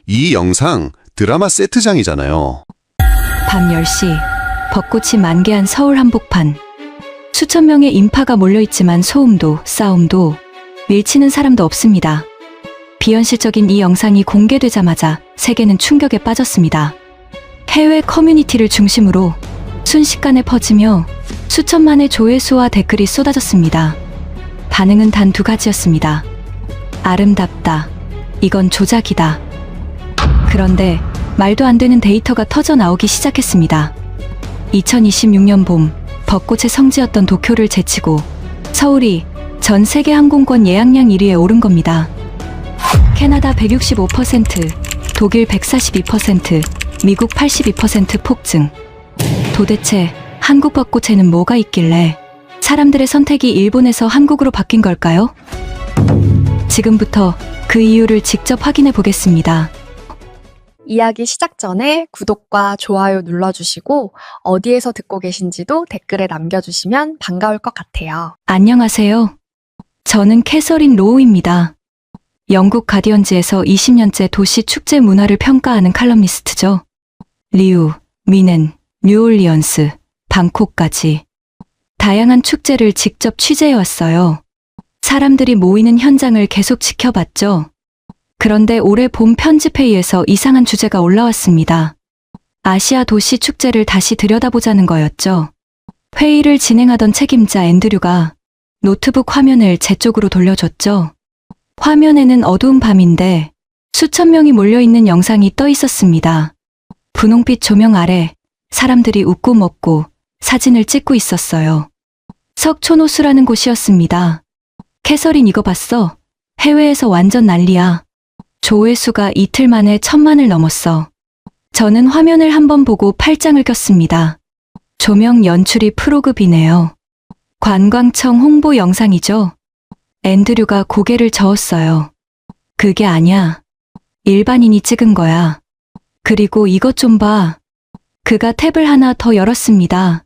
이 영상 드라마 세트장이잖아요. 밤 10시, 벚꽃이 만개한 서울 한복판. 수천 명의 인파가 몰려있지만 소음도, 싸움도, 밀치는 사람도 없습니다. 비현실적인 이 영상이 공개되자마자 세계는 충격에 빠졌습니다. 해외 커뮤니티를 중심으로 순식간에 퍼지며 수천만의 조회수와 댓글이 쏟아졌습니다. 반응은 단 두 가지였습니다. 아름답다. 이건 조작이다. 그런데 말도 안 되는 데이터가 터져 나오기 시작했습니다. 2026년 봄, 벚꽃의 성지였던 도쿄를 제치고 서울이 전 세계 항공권 예약량 1위에 오른 겁니다. 캐나다 165%, 독일 142%, 미국 82% 폭증. 도대체 한국 벚꽃에는 뭐가 있길래 사람들의 선택이 일본에서 한국으로 바뀐 걸까요? 지금부터 그 이유를 직접 확인해 보겠습니다. 이야기 시작 전에 구독과 좋아요 눌러주시고 어디에서 듣고 계신지도 댓글에 남겨주시면 반가울 것 같아요. 안녕하세요. 저는 캐서린 로우입니다. 영국 가디언즈에서 20년째 도시 축제 문화를 평가하는 칼럼니스트죠. 리우, 미넨, 뉴올리언스, 방콕까지 다양한 축제를 직접 취재해왔어요. 사람들이 모이는 현장을 계속 지켜봤죠. 그런데 올해 봄 편집회의에서 이상한 주제가 올라왔습니다. 아시아 도시 축제를 다시 들여다보자는 거였죠. 회의를 진행하던 책임자 앤드류가 노트북 화면을 제 쪽으로 돌려줬죠. 화면에는 어두운 밤인데 수천 명이 몰려있는 영상이 떠 있었습니다. 분홍빛 조명 아래 사람들이 웃고 먹고 사진을 찍고 있었어요. 석촌호수라는 곳이었습니다. 캐서린 이거 봤어? 해외에서 완전 난리야. 조회수가 이틀 만에 1000만을 넘었어. 저는 화면을 한번 보고 팔짱을 꼈습니다. 조명 연출이 프로급이네요. 관광청 홍보 영상이죠? 앤드류가 고개를 저었어요. 그게 아냐. 일반인이 찍은 거야. 그리고 이것 좀 봐. 그가 탭을 하나 더 열었습니다.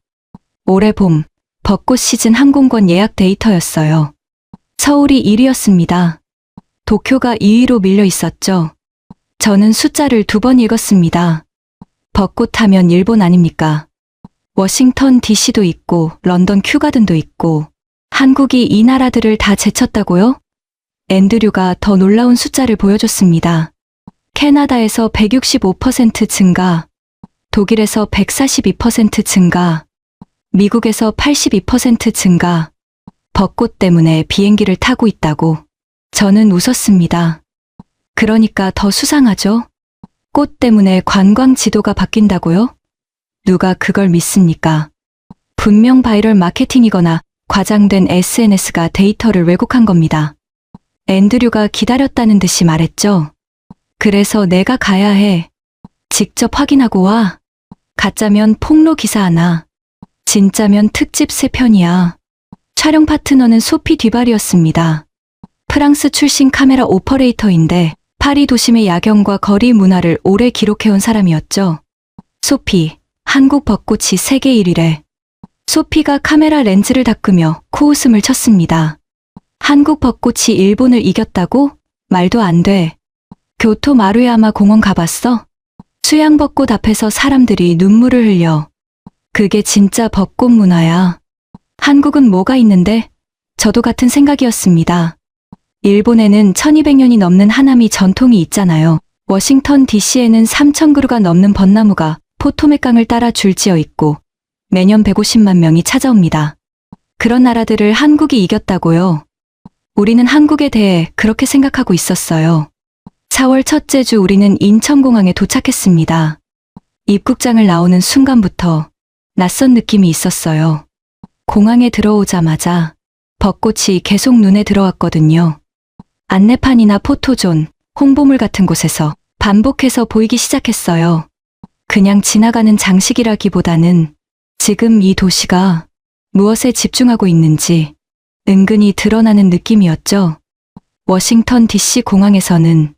올해 봄, 벚꽃 시즌 항공권 예약 데이터였어요. 서울이 1위였습니다. 도쿄가 2위로 밀려 있었죠. 저는 숫자를 2번 읽었습니다. 벚꽃 하면 일본 아닙니까? 워싱턴 DC도 있고 런던 큐가든도 있고 한국이 이 나라들을 다 제쳤다고요? 앤드류가 더 놀라운 숫자를 보여줬습니다. 캐나다에서 165% 증가, 독일에서 142% 증가, 미국에서 82% 증가, 벚꽃 때문에 비행기를 타고 있다고. 저는 웃었습니다. 그러니까 더 수상하죠? 꽃 때문에 관광 지도가 바뀐다고요? 누가 그걸 믿습니까? 분명 바이럴 마케팅이거나 과장된 SNS가 데이터를 왜곡한 겁니다. 앤드류가 기다렸다는 듯이 말했죠. 그래서 내가 가야 해. 직접 확인하고 와. 가짜면 폭로 기사 하나. 진짜면 특집 3편이야. 촬영 파트너는 소피 뒤발이었습니다. 프랑스 출신 카메라 오퍼레이터인데 파리 도심의 야경과 거리 문화를 오래 기록해온 사람이었죠. 소피, 한국 벚꽃이 세계 1위래. 소피가 카메라 렌즈를 닦으며 코웃음을 쳤습니다. 한국 벚꽃이 일본을 이겼다고? 말도 안 돼. 교토 마루야마 공원 가봤어? 수양벚꽃 앞에서 사람들이 눈물을 흘려. 그게 진짜 벚꽃 문화야. 한국은 뭐가 있는데? 저도 같은 생각이었습니다. 일본에는 1200년이 넘는 하나미 전통이 있잖아요. 워싱턴 DC에는 3000그루가 넘는 벚나무가 포토맥강을 따라 줄지어 있고 매년 150만 명이 찾아옵니다. 그런 나라들을 한국이 이겼다고요. 우리는 한국에 대해 그렇게 생각하고 있었어요. 4월 첫째 주 우리는 인천공항에 도착했습니다. 입국장을 나오는 순간부터 낯선 느낌이 있었어요. 공항에 들어오자마자 벚꽃이 계속 눈에 들어왔거든요. 안내판이나 포토존, 홍보물 같은 곳에서 반복해서 보이기 시작했어요. 그냥 지나가는 장식이라기보다는 지금 이 도시가 무엇에 집중하고 있는지 은근히 드러나는 느낌이었죠. 워싱턴 DC 공항에서는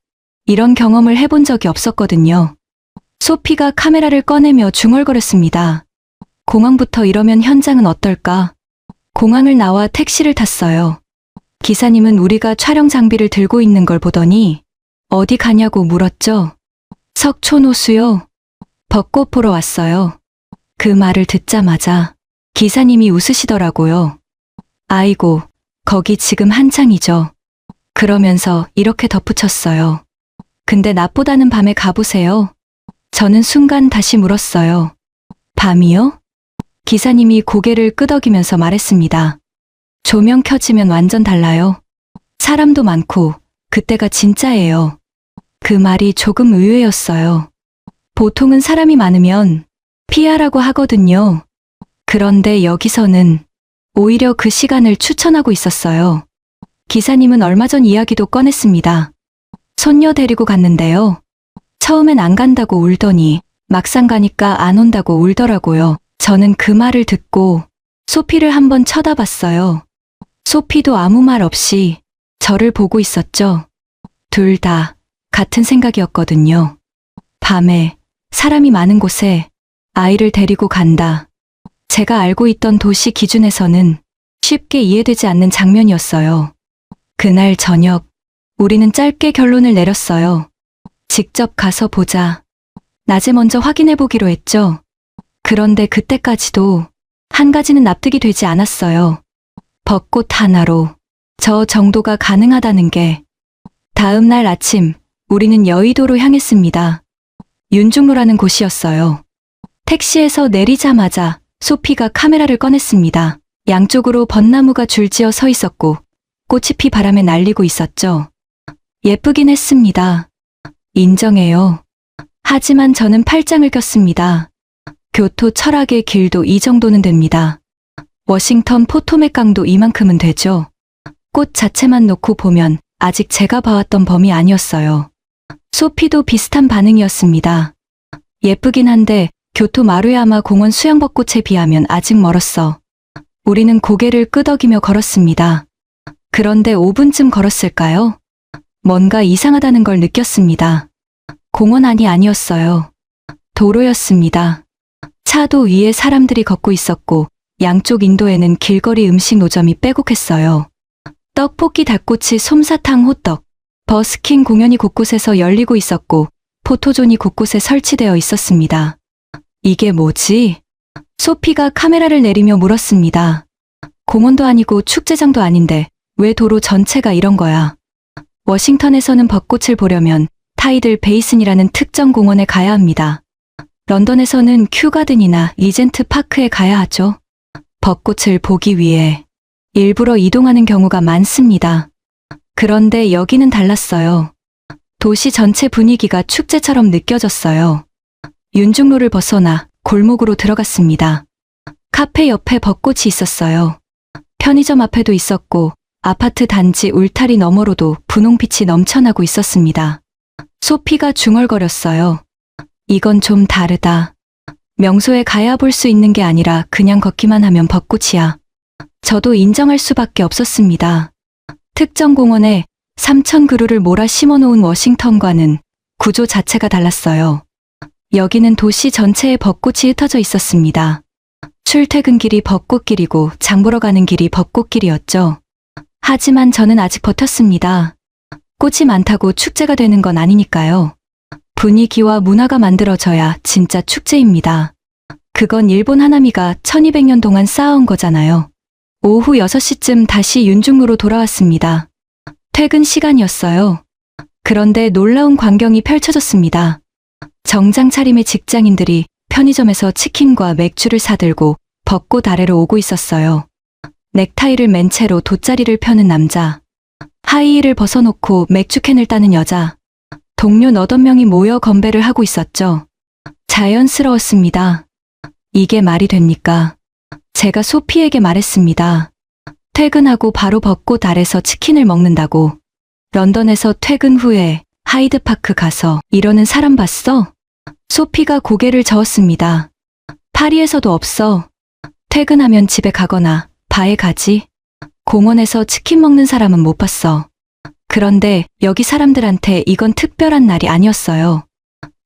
이런 경험을 해본 적이 없었거든요. 소피가 카메라를 꺼내며 중얼거렸습니다. 공항부터 이러면 현장은 어떨까? 공항을 나와 택시를 탔어요. 기사님은 우리가 촬영 장비를 들고 있는 걸 보더니 어디 가냐고 물었죠. 석촌호수요? 벚꽃 보러 왔어요. 그 말을 듣자마자 기사님이 웃으시더라고요. 아이고, 거기 지금 한창이죠. 그러면서 이렇게 덧붙였어요. 근데 낮보다는 밤에 가보세요. 저는 순간 다시 물었어요. 밤이요? 기사님이 고개를 끄덕이면서 말했습니다. 조명 켜지면 완전 달라요. 사람도 많고 그때가 진짜예요. 그 말이 조금 의외였어요. 보통은 사람이 많으면 피하라고 하거든요. 그런데 여기서는 오히려 그 시간을 추천하고 있었어요. 기사님은 얼마 전 이야기도 꺼냈습니다. 손녀 데리고 갔는데요. 처음엔 안 간다고 울더니 막상 가니까 안 온다고 울더라고요. 저는 그 말을 듣고 소피를 한번 쳐다봤어요. 소피도 아무 말 없이 저를 보고 있었죠. 둘 다 같은 생각이었거든요. 밤에 사람이 많은 곳에 아이를 데리고 간다. 제가 알고 있던 도시 기준에서는 쉽게 이해되지 않는 장면이었어요. 그날 저녁, 우리는 짧게 결론을 내렸어요. 직접 가서 보자. 낮에 먼저 확인해 보기로 했죠. 그런데 그때까지도 한 가지는 납득이 되지 않았어요. 벚꽃 하나로 저 정도가 가능하다는 게. 다음 날 아침, 우리는 여의도로 향했습니다. 윤중로라는 곳이었어요. 택시에서 내리자마자 소피가 카메라를 꺼냈습니다. 양쪽으로 벚나무가 줄지어 서 있었고 꽃이 피 바람에 날리고 있었죠. 예쁘긴 했습니다. 인정해요. 하지만 저는 팔짱을 꼈습니다. 교토 철학의 길도 이 정도는 됩니다. 워싱턴 포토맥 강도 이만큼은 되죠. 꽃 자체만 놓고 보면 아직 제가 봐왔던 범위 아니었어요. 소피도 비슷한 반응이었습니다. 예쁘긴 한데 교토 마루야마 공원 수영벚꽃에 비하면 아직 멀었어. 우리는 고개를 끄덕이며 걸었습니다. 그런데 5분쯤 걸었을까요? 뭔가 이상하다는 걸 느꼈습니다. 공원 안이 아니었어요. 도로였습니다. 차도 위에 사람들이 걷고 있었고 양쪽 인도에는 길거리 음식 노점이 빼곡했어요. 떡볶이, 닭꼬치, 솜사탕, 호떡, 버스킹 공연이 곳곳에서 열리고 있었고 포토존이 곳곳에 설치되어 있었습니다. 이게 뭐지? 소피가 카메라를 내리며 물었습니다. 공원도 아니고 축제장도 아닌데 왜 도로 전체가 이런 거야? 워싱턴에서는 벚꽃을 보려면 타이들 베이슨이라는 특정 공원에 가야 합니다. 런던에서는 큐가든이나 리젠트 파크에 가야 하죠. 벚꽃을 보기 위해 일부러 이동하는 경우가 많습니다. 그런데 여기는 달랐어요. 도시 전체 분위기가 축제처럼 느껴졌어요. 윤중로를 벗어나 골목으로 들어갔습니다. 카페 옆에 벚꽃이 있었어요. 편의점 앞에도 있었고 아파트 단지 울타리 너머로도 분홍빛이 넘쳐나고 있었습니다. 소피가 중얼거렸어요. 이건 좀 다르다. 명소에 가야 볼 수 있는 게 아니라 그냥 걷기만 하면 벚꽃이야. 저도 인정할 수밖에 없었습니다. 특정 공원에 3,000 그루를 몰아 심어놓은 워싱턴과는 구조 자체가 달랐어요. 여기는 도시 전체에 벚꽃이 흩어져 있었습니다. 출퇴근길이 벚꽃길이고 장 보러 가는 길이 벚꽃길이었죠. 하지만 저는 아직 버텼습니다. 꽃이 많다고 축제가 되는 건 아니니까요. 분위기와 문화가 만들어져야 진짜 축제입니다. 그건 일본 하나미가 1200년 동안 쌓아온 거잖아요. 오후 6시쯤 다시 윤중로로 돌아왔습니다. 퇴근 시간이었어요. 그런데 놀라운 광경이 펼쳐졌습니다. 정장 차림의 직장인들이 편의점에서 치킨과 맥주를 사들고 벚꽃 아래로 오고 있었어요. 넥타이를 맨 채로 돗자리를 펴는 남자, 하이힐을 벗어놓고 맥주캔을 따는 여자, 동료 8명이 모여 건배를 하고 있었죠. 자연스러웠습니다. 이게 말이 됩니까? 제가 소피에게 말했습니다. 퇴근하고 바로 벚꽃 아래서 치킨을 먹는다고. 런던에서 퇴근 후에 하이드파크 가서 이러는 사람 봤어? 소피가 고개를 저었습니다. 파리에서도 없어. 퇴근하면 집에 가거나 바에 가지. 공원에서 치킨 먹는 사람은 못 봤어. 그런데 여기 사람들한테 이건 특별한 날이 아니었어요.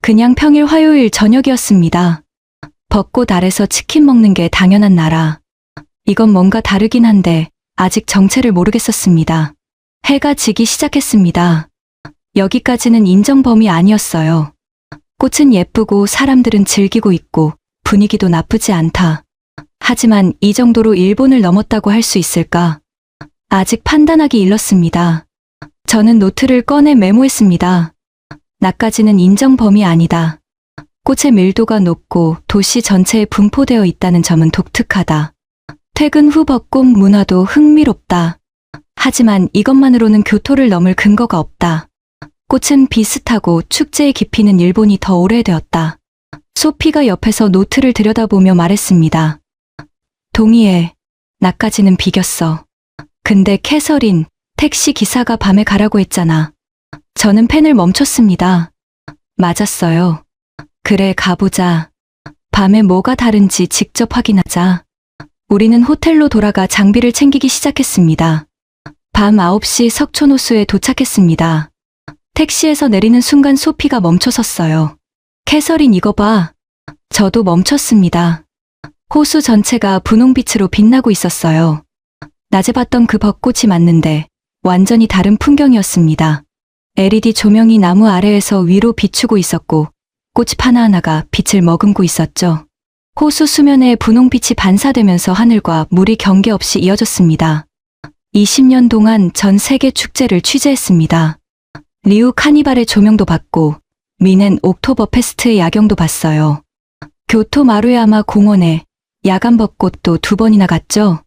그냥 평일 화요일 저녁이었습니다. 벚꽃 아래서 치킨 먹는 게 당연한 나라. 이건 뭔가 다르긴 한데 아직 정체를 모르겠었습니다. 해가 지기 시작했습니다. 여기까지는 인정 범위 아니었어요. 꽃은 예쁘고 사람들은 즐기고 있고 분위기도 나쁘지 않다. 하지만 이 정도로 일본을 넘었다고 할 수 있을까? 아직 판단하기 일렀습니다. 저는 노트를 꺼내 메모했습니다. 나까지는 인정 범위 아니다. 꽃의 밀도가 높고 도시 전체에 분포되어 있다는 점은 독특하다. 퇴근 후 벚꽃 문화도 흥미롭다. 하지만 이것만으로는 교토를 넘을 근거가 없다. 꽃은 비슷하고 축제의 깊이는 일본이 더 오래되었다. 소피가 옆에서 노트를 들여다보며 말했습니다. 동의해. 나까지는 비겼어. 근데 캐서린, 택시 기사가 밤에 가라고 했잖아. 저는 펜을 멈췄습니다. 맞았어요. 그래, 가보자. 밤에 뭐가 다른지 직접 확인하자. 우리는 호텔로 돌아가 장비를 챙기기 시작했습니다. 밤 9시 석촌호수에 도착했습니다. 택시에서 내리는 순간 소피가 멈춰 섰어요. 캐서린, 이거 봐. 저도 멈췄습니다. 호수 전체가 분홍빛으로 빛나고 있었어요. 낮에 봤던 그 벚꽃이 맞는데 완전히 다른 풍경이었습니다. LED 조명이 나무 아래에서 위로 비추고 있었고 꽃 하나하나가 빛을 머금고 있었죠. 호수 수면에 분홍빛이 반사되면서 하늘과 물이 경계 없이 이어졌습니다. 20년 동안 전 세계 축제를 취재했습니다. 리우 카니발의 조명도 봤고 미넨 옥토버 페스트의 야경도 봤어요. 교토 마루야마 공원에 야간 벚꽃도 2번이나 갔죠.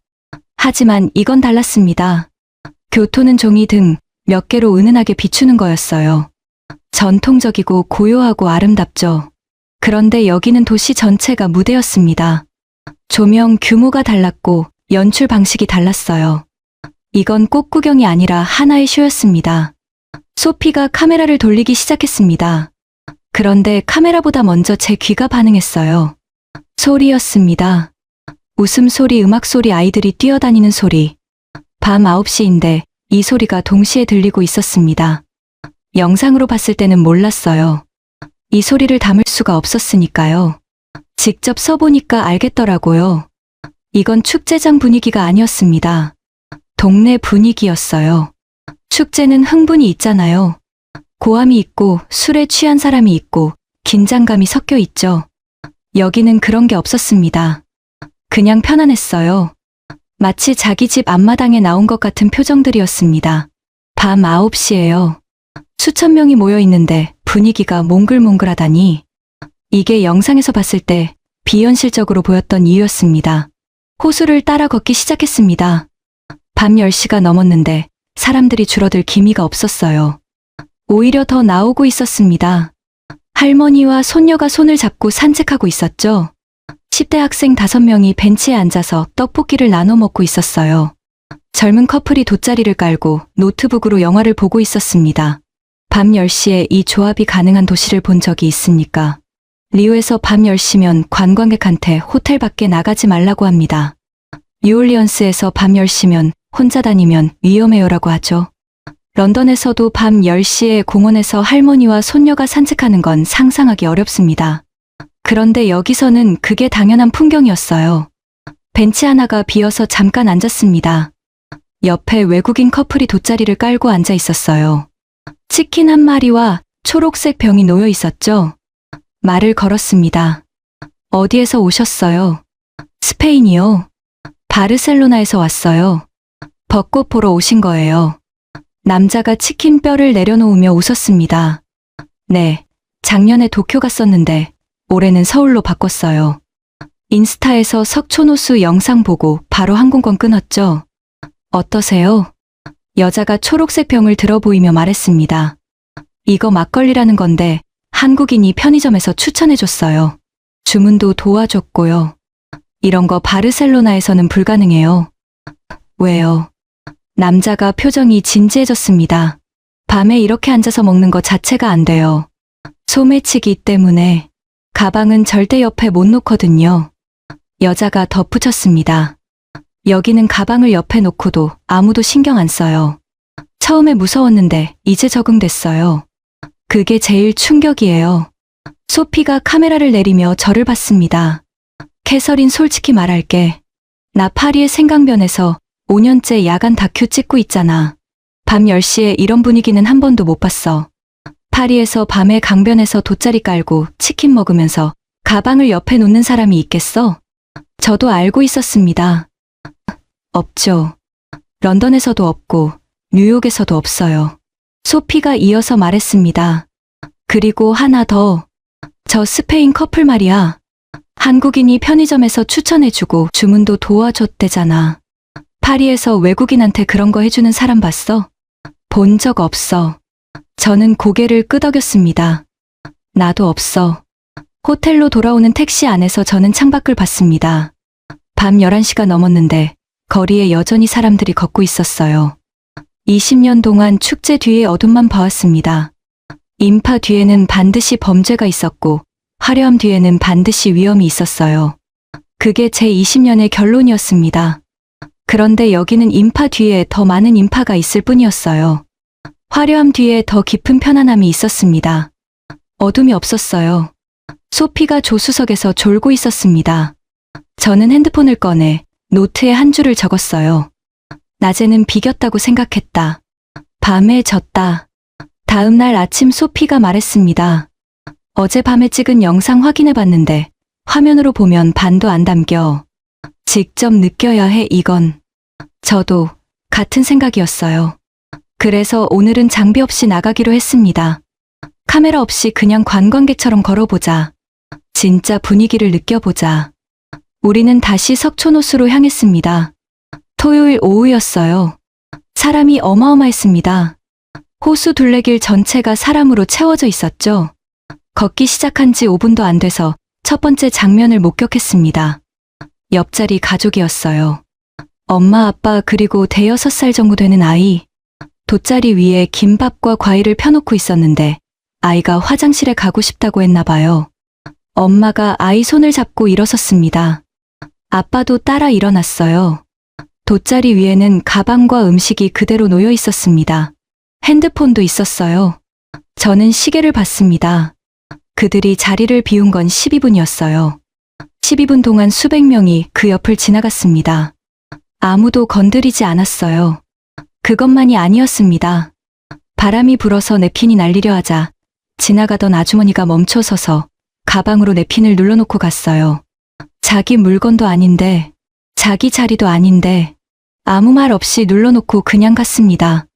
하지만 이건 달랐습니다. 교토는 종이 등 몇 개로 은은하게 비추는 거였어요. 전통적이고 고요하고 아름답죠. 그런데 여기는 도시 전체가 무대였습니다. 조명 규모가 달랐고 연출 방식이 달랐어요. 이건 꽃 구경이 아니라 하나의 쇼였습니다. 소피가 카메라를 돌리기 시작했습니다. 그런데 카메라보다 먼저 제 귀가 반응했어요. 소리였습니다. 웃음소리, 음악소리, 아이들이 뛰어다니는 소리. 밤 9시인데 이 소리가 동시에 들리고 있었습니다. 영상으로 봤을 때는 몰랐어요. 이 소리를 담을 수가 없었으니까요. 직접 써보니까 알겠더라고요. 이건 축제장 분위기가 아니었습니다. 동네 분위기였어요. 축제는 흥분이 있잖아요. 고함이 있고 술에 취한 사람이 있고 긴장감이 섞여 있죠. 여기는 그런 게 없었습니다. 그냥 편안했어요. 마치 자기 집 앞마당에 나온 것 같은 표정들이었습니다. 밤 9시예요. 수천 명이 모여 있는데 분위기가 몽글몽글하다니. 이게 영상에서 봤을 때 비현실적으로 보였던 이유였습니다. 호수를 따라 걷기 시작했습니다. 밤 10시가 넘었는데 사람들이 줄어들 기미가 없었어요. 오히려 더 나오고 있었습니다. 할머니와 손녀가 손을 잡고 산책하고 있었죠. 10대 학생 5명이 벤치에 앉아서 떡볶이를 나눠 먹고 있었어요. 젊은 커플이 돗자리를 깔고 노트북으로 영화를 보고 있었습니다. 밤 10시에 이 조합이 가능한 도시를 본 적이 있습니까? 리우에서 밤 10시면 관광객한테 호텔 밖에 나가지 말라고 합니다. 뉴올리언스에서 밤 10시면 혼자 다니면 위험해요라고 하죠. 런던에서도 밤 10시에 공원에서 할머니와 손녀가 산책하는 건 상상하기 어렵습니다. 그런데 여기서는 그게 당연한 풍경이었어요. 벤치 하나가 비어서 잠깐 앉았습니다. 옆에 외국인 커플이 돗자리를 깔고 앉아 있었어요. 치킨 한 마리와 초록색 병이 놓여 있었죠. 말을 걸었습니다. 어디에서 오셨어요? 스페인이요. 바르셀로나에서 왔어요. 벚꽃 보러 오신 거예요. 남자가 치킨 뼈를 내려놓으며 웃었습니다. 네, 작년에 도쿄 갔었는데 올해는 서울로 바꿨어요. 인스타에서 석촌호수 영상 보고 바로 항공권 끊었죠. 어떠세요? 여자가 초록색 병을 들어 보이며 말했습니다. 이거 막걸리라는 건데 한국인이 편의점에서 추천해줬어요. 주문도 도와줬고요. 이런 거 바르셀로나에서는 불가능해요. 왜요? 남자가 표정이 진지해졌습니다. 밤에 이렇게 앉아서 먹는 거 자체가 안 돼요. 소매치기 때문에. 가방은 절대 옆에 못 놓거든요. 여자가 덧붙였습니다. 여기는 가방을 옆에 놓고도 아무도 신경 안 써요. 처음에 무서웠는데 이제 적응됐어요. 그게 제일 충격이에요. 소피가 카메라를 내리며 저를 봤습니다. 캐서린, 솔직히 말할게. 나 파리의 생강변에서 5년째 야간 다큐 찍고 있잖아. 밤 10시에 이런 분위기는 한 번도 못 봤어. 파리에서 밤에 강변에서 돗자리 깔고 치킨 먹으면서 가방을 옆에 놓는 사람이 있겠어? 저도 알고 있었습니다. 없죠. 런던에서도 없고 뉴욕에서도 없어요. 소피가 이어서 말했습니다. 그리고 하나 더. 저 스페인 커플 말이야. 한국인이 편의점에서 추천해주고 주문도 도와줬대잖아. 파리에서 외국인한테 그런 거 해주는 사람 봤어? 본 적 없어. 저는 고개를 끄덕였습니다. 나도 없어. 호텔로 돌아오는 택시 안에서 저는 창밖을 봤습니다. 밤 11시가 넘었는데 거리에 여전히 사람들이 걷고 있었어요. 20년 동안 축제 뒤의 어둠만 봐왔습니다. 인파 뒤에는 반드시 범죄가 있었고 화려함 뒤에는 반드시 위험이 있었어요. 그게 제 20년의 결론이었습니다. 그런데 여기는 인파 뒤에 더 많은 인파가 있을 뿐이었어요. 화려함 뒤에 더 깊은 편안함이 있었습니다. 어둠이 없었어요. 소피가 조수석에서 졸고 있었습니다. 저는 핸드폰을 꺼내 노트에 한 줄을 적었어요. 낮에는 비겼다고 생각했다. 밤에 졌다. 다음 날 아침 소피가 말했습니다. 어젯밤에 찍은 영상 확인해 봤는데 화면으로 보면 반도 안 담겨. 직접 느껴야 해 이건. 저도 같은 생각이었어요. 그래서 오늘은 장비 없이 나가기로 했습니다. 카메라 없이 그냥 관광객처럼 걸어보자. 진짜 분위기를 느껴보자. 우리는 다시 석촌호수로 향했습니다. 토요일 오후였어요. 사람이 어마어마했습니다. 호수 둘레길 전체가 사람으로 채워져 있었죠. 걷기 시작한 지 5분도 안 돼서 첫 번째 장면을 목격했습니다. 옆자리 가족이었어요. 엄마, 아빠 그리고 대여섯 살 정도 되는 아이. 돗자리 위에 김밥과 과일을 펴놓고 있었는데 아이가 화장실에 가고 싶다고 했나 봐요. 엄마가 아이 손을 잡고 일어섰습니다. 아빠도 따라 일어났어요. 돗자리 위에는 가방과 음식이 그대로 놓여 있었습니다. 핸드폰도 있었어요. 저는 시계를 봤습니다. 그들이 자리를 비운 건 12분이었어요. 12분 동안 수백 명이 그 옆을 지나갔습니다. 아무도 건드리지 않았어요. 그것만이 아니었습니다. 바람이 불어서 냅킨이 날리려 하자 지나가던 아주머니가 멈춰서서 가방으로 냅킨을 눌러놓고 갔어요. 자기 물건도 아닌데, 자기 자리도 아닌데 아무 말 없이 눌러놓고 그냥 갔습니다.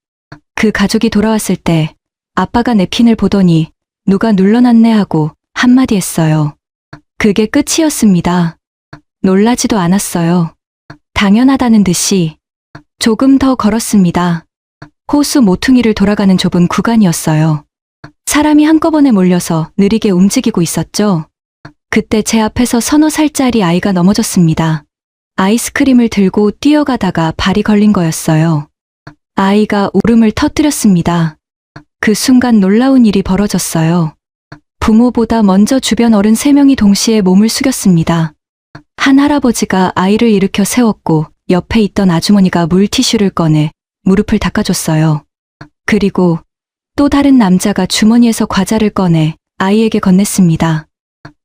그 가족이 돌아왔을 때 아빠가 냅킨을 보더니 누가 눌러놨네 하고 한마디 했어요. 그게 끝이었습니다. 놀라지도 않았어요. 당연하다는 듯이 조금 더 걸었습니다. 호수 모퉁이를 돌아가는 좁은 구간이었어요. 사람이 한꺼번에 몰려서 느리게 움직이고 있었죠. 그때 제 앞에서 서너 살짜리 아이가 넘어졌습니다. 아이스크림을 들고 뛰어가다가 발이 걸린 거였어요. 아이가 울음을 터뜨렸습니다. 그 순간 놀라운 일이 벌어졌어요. 부모보다 먼저 주변 어른 3명이 동시에 몸을 숙였습니다. 한 할아버지가 아이를 일으켜 세웠고 옆에 있던 아주머니가 물티슈를 꺼내 무릎을 닦아줬어요. 그리고 또 다른 남자가 주머니에서 과자를 꺼내 아이에게 건넸습니다.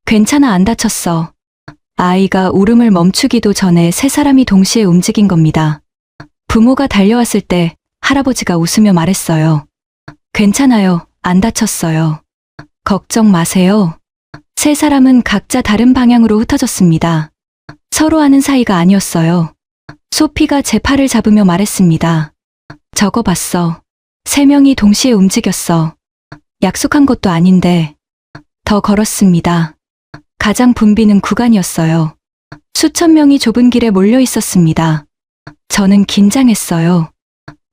괜찮아, 안 다쳤어. 아이가 울음을 멈추기도 전에 3사람이 동시에 움직인 겁니다. 부모가 달려왔을 때 할아버지가 웃으며 말했어요. 괜찮아요, 안 다쳤어요. 걱정 마세요. 3사람은 각자 다른 방향으로 흩어졌습니다. 서로 아는 사이가 아니었어요. 소피가 제 팔을 잡으며 말했습니다. 저거 봤어. 3명이 동시에 움직였어. 약속한 것도 아닌데. 더 걸었습니다. 가장 붐비는 구간이었어요. 수천 명이 좁은 길에 몰려 있었습니다. 저는 긴장했어요.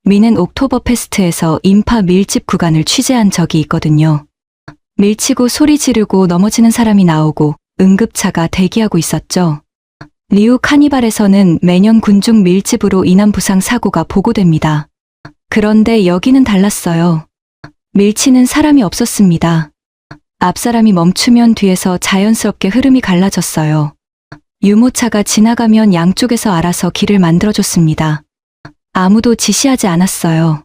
미넨 옥토버 페스트에서 인파 밀집 구간을 취재한 적이 있거든요. 밀치고 소리 지르고 넘어지는 사람이 나오고 응급차가 대기하고 있었죠. 리우 카니발에서는 매년 군중 밀집으로 인한 부상 사고가 보고됩니다. 그런데 여기는 달랐어요. 밀치는 사람이 없었습니다. 앞사람이 멈추면 뒤에서 자연스럽게 흐름이 갈라졌어요. 유모차가 지나가면 양쪽에서 알아서 길을 만들어줬습니다. 아무도 지시하지 않았어요.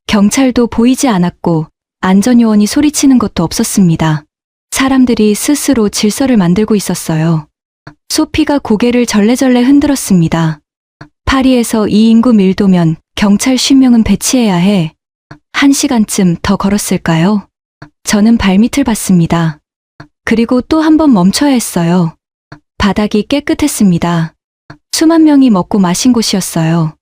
경찰도 보이지 않았고 안전요원이 소리치는 것도 없었습니다. 사람들이 스스로 질서를 만들고 있었어요. 소피가 고개를 절레절레 흔들었습니다. 파리에서 이 인구 밀도면 경찰 50명은 배치해야 해. 1시간쯤 더 걸었을까요? 저는 발밑을 봤습니다. 그리고 또 한 번 멈춰야 했어요. 바닥이 깨끗했습니다. 수만 명이 먹고 마신 곳이었어요.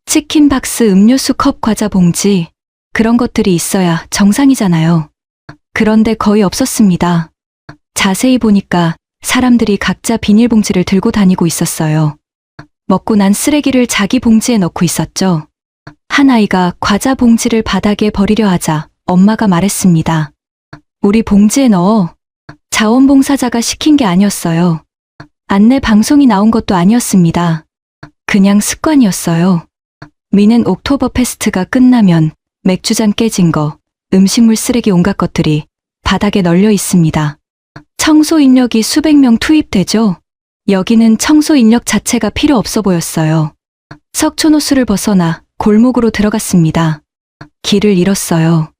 치킨 박스, 음료수 컵, 과자 봉지, 그런 것들이 있어야 정상이잖아요. 그런데 거의 없었습니다. 자세히 보니까 사람들이 각자 비닐봉지를 들고 다니고 있었어요. 먹고 난 쓰레기를 자기 봉지에 넣고 있었죠. 한 아이가 과자 봉지를 바닥에 버리려 하자 엄마가 말했습니다. 우리 봉지에 넣어. 자원봉사자가 시킨 게 아니었어요. 안내 방송이 나온 것도 아니었습니다. 그냥 습관이었어요. 미는 옥토버 페스트가 끝나면 맥주잔 깨진 거, 음식물 쓰레기 온갖 것들이 바닥에 널려 있습니다. 청소 인력이 수백 명 투입되죠. 여기는 청소 인력 자체가 필요 없어 보였어요. 석촌호수를 벗어나 골목으로 들어갔습니다. 길을 잃었어요.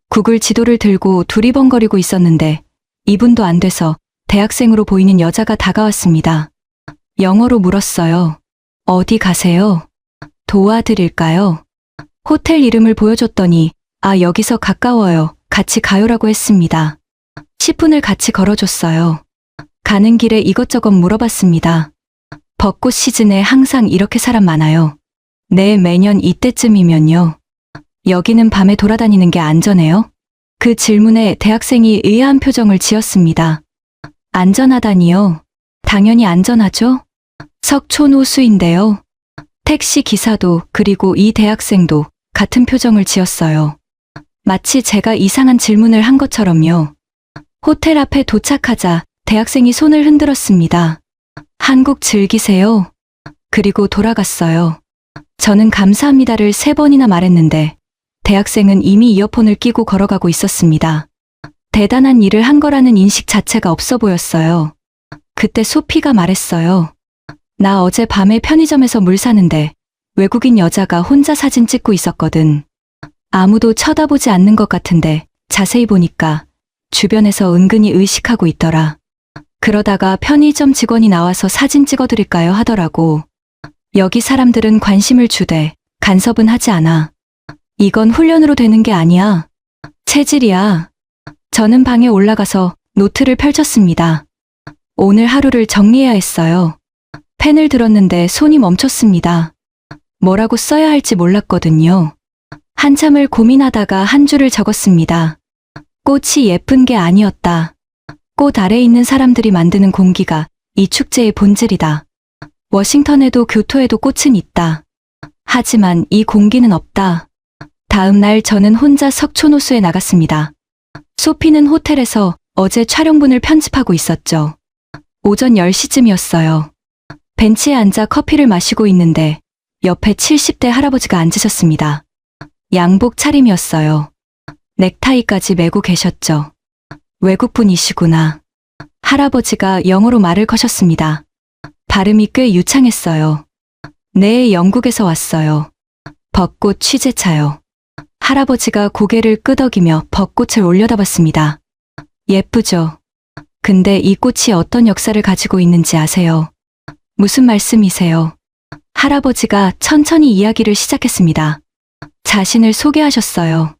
구글 지도를 들고 두리번거리고 있었는데 2분도 안 돼서 대학생으로 보이는 여자가 다가왔습니다. 영어로 물었어요. 어디 가세요? 도와드릴까요? 호텔 이름을 보여줬더니 여기서 가까워요. 같이 가요라고 했습니다. 10분을 같이 걸어줬어요. 가는 길에 이것저것 물어봤습니다. 벚꽃 시즌에 항상 이렇게 사람 많아요. 네, 매년 이때쯤이면요. 여기는 밤에 돌아다니는 게 안전해요? 그 질문에 대학생이 의아한 표정을 지었습니다. 안전하다니요? 당연히 안전하죠? 석촌호수인데요. 택시 기사도 그리고 이 대학생도 같은 표정을 지었어요. 마치 제가 이상한 질문을 한 것처럼요. 호텔 앞에 도착하자 대학생이 손을 흔들었습니다. 한국 즐기세요. 그리고 돌아갔어요. 저는 감사합니다를 3번이나 말했는데 대학생은 이미 이어폰을 끼고 걸어가고 있었습니다. 대단한 일을 한 거라는 인식 자체가 없어 보였어요. 그때 소피가 말했어요. 나 어제 밤에 편의점에서 물 사는데 외국인 여자가 혼자 사진 찍고 있었거든. 아무도 쳐다보지 않는 것 같은데 자세히 보니까 주변에서 은근히 의식하고 있더라. 그러다가 편의점 직원이 나와서 사진 찍어드릴까요 하더라고. 여기 사람들은 관심을 주되 간섭은 하지 않아. 이건 훈련으로 되는 게 아니야. 체질이야. 저는 방에 올라가서 노트를 펼쳤습니다. 오늘 하루를 정리해야 했어요. 펜을 들었는데 손이 멈췄습니다. 뭐라고 써야 할지 몰랐거든요. 한참을 고민하다가 한 줄을 적었습니다. 꽃이 예쁜 게 아니었다. 꽃 아래에 있는 사람들이 만드는 공기가 이 축제의 본질이다. 워싱턴에도 교토에도 꽃은 있다. 하지만 이 공기는 없다. 다음 날 저는 혼자 석촌호수에 나갔습니다. 소피는 호텔에서 어제 촬영분을 편집하고 있었죠. 오전 10시쯤이었어요. 벤치에 앉아 커피를 마시고 있는데 옆에 70대 할아버지가 앉으셨습니다. 양복 차림이었어요. 넥타이까지 메고 계셨죠. 외국분이시구나. 할아버지가 영어로 말을 거셨습니다. 발음이 꽤 유창했어요. 네, 영국에서 왔어요. 벚꽃 취재차요. 할아버지가 고개를 끄덕이며 벚꽃을 올려다봤습니다. 예쁘죠? 근데 이 꽃이 어떤 역사를 가지고 있는지 아세요? 무슨 말씀이세요? 할아버지가 천천히 이야기를 시작했습니다. 자신을 소개하셨어요.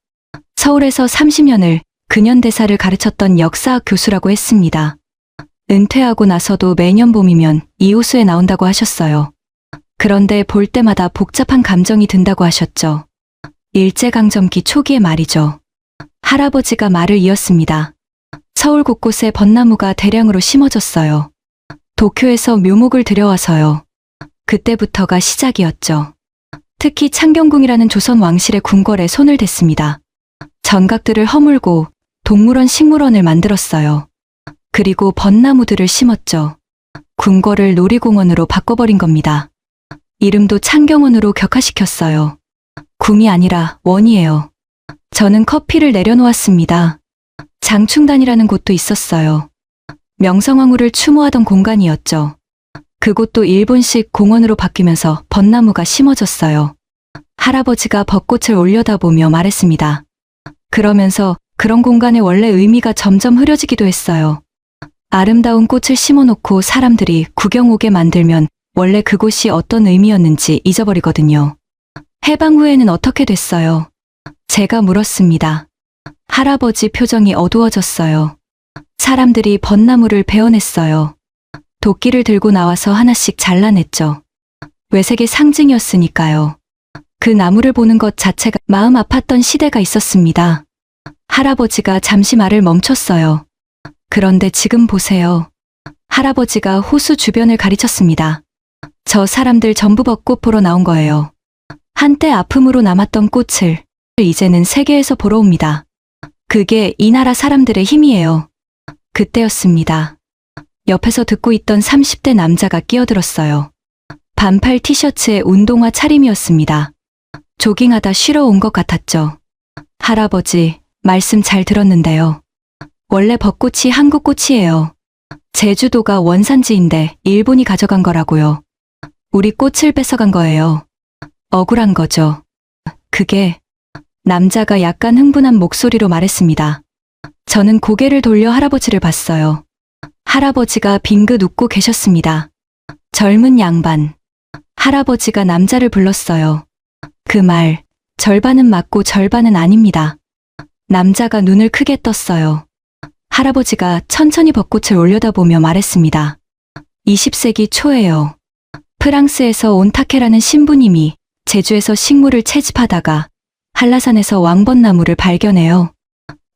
서울에서 30년을 근현대사를 가르쳤던 역사학 교수라고 했습니다. 은퇴하고 나서도 매년 봄이면 이 호수에 나온다고 하셨어요. 그런데 볼 때마다 복잡한 감정이 든다고 하셨죠. 일제강점기 초기의 말이죠. 할아버지가 말을 이었습니다. 서울 곳곳에 벚나무가 대량으로 심어졌어요. 도쿄에서 묘목을 들여와서요. 그때부터가 시작이었죠. 특히 창경궁이라는 조선 왕실의 궁궐에 손을 댔습니다. 전각들을 허물고 동물원 식물원을 만들었어요. 그리고 벚나무들을 심었죠. 궁궐을 놀이공원으로 바꿔버린 겁니다. 이름도 창경원으로 격화시켰어요. 궁이 아니라 원이에요. 저는 커피를 내려놓았습니다. 장충단이라는 곳도 있었어요. 명성황후를 추모하던 공간이었죠. 그곳도 일본식 공원으로 바뀌면서 벚나무가 심어졌어요. 할아버지가 벚꽃을 올려다보며 말했습니다. 그러면서 그런 공간의 원래 의미가 점점 흐려지기도 했어요. 아름다운 꽃을 심어놓고 사람들이 구경 오게 만들면 원래 그곳이 어떤 의미였는지 잊어버리거든요. 해방 후에는 어떻게 됐어요? 제가 물었습니다. 할아버지 표정이 어두워졌어요. 사람들이 벚나무를 베어냈어요. 도끼를 들고 나와서 하나씩 잘라냈죠. 외색의 상징이었으니까요. 그 나무를 보는 것 자체가 마음 아팠던 시대가 있었습니다. 할아버지가 잠시 말을 멈췄어요. 그런데 지금 보세요. 할아버지가 호수 주변을 가리쳤습니다. 저 사람들 전부 벚꽃 보러 나온 거예요. 한때 아픔으로 남았던 꽃을 이제는 세계에서 보러 옵니다. 그게 이 나라 사람들의 힘이에요. 그때였습니다. 옆에서 듣고 있던 30대 남자가 끼어들었어요. 반팔 티셔츠에 운동화 차림이었습니다. 조깅하다 쉬러 온 것 같았죠. 할아버지, 말씀 잘 들었는데요. 원래 벚꽃이 한국 꽃이에요. 제주도가 원산지인데 일본이 가져간 거라고요. 우리 꽃을 뺏어간 거예요. 억울한 거죠. 그게 남자가 약간 흥분한 목소리로 말했습니다. 저는 고개를 돌려 할아버지를 봤어요. 할아버지가 빙긋 웃고 계셨습니다. 젊은 양반. 할아버지가 남자를 불렀어요. 그 말, 절반은 맞고 절반은 아닙니다. 남자가 눈을 크게 떴어요. 할아버지가 천천히 벚꽃을 올려다보며 말했습니다. 20세기 초에요. 프랑스에서 온 타케라는 신부님이 제주에서 식물을 채집하다가 한라산에서 왕벚나무를 발견해요.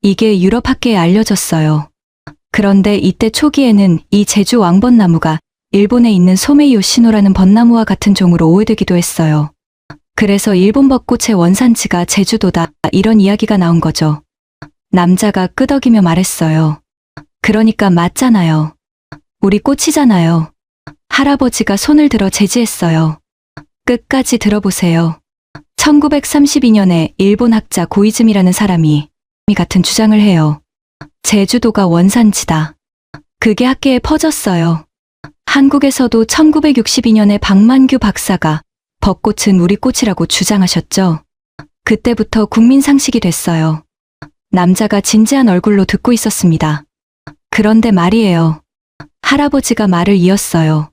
이게 유럽 학계에 알려졌어요. 그런데 이때 초기에는 이 제주 왕벚나무가 일본에 있는 소메이요 시노라는 벚나무와 같은 종으로 오해되기도 했어요. 그래서 일본 벚꽃의 원산지가 제주도다 이런 이야기가 나온 거죠. 남자가 끄덕이며 말했어요. 그러니까 맞잖아요. 우리 꽃이잖아요. 할아버지가 손을 들어 제지했어요. 끝까지 들어보세요. 1932년에 일본 학자 고이즈미라는 사람이 같은 주장을 해요. 제주도가 원산지다. 그게 학계에 퍼졌어요. 한국에서도 1962년에 박만규 박사가 벚꽃은 우리 꽃이라고 주장하셨죠. 그때부터 국민 상식이 됐어요. 남자가 진지한 얼굴로 듣고 있었습니다. 그런데 말이에요. 할아버지가 말을 이었어요.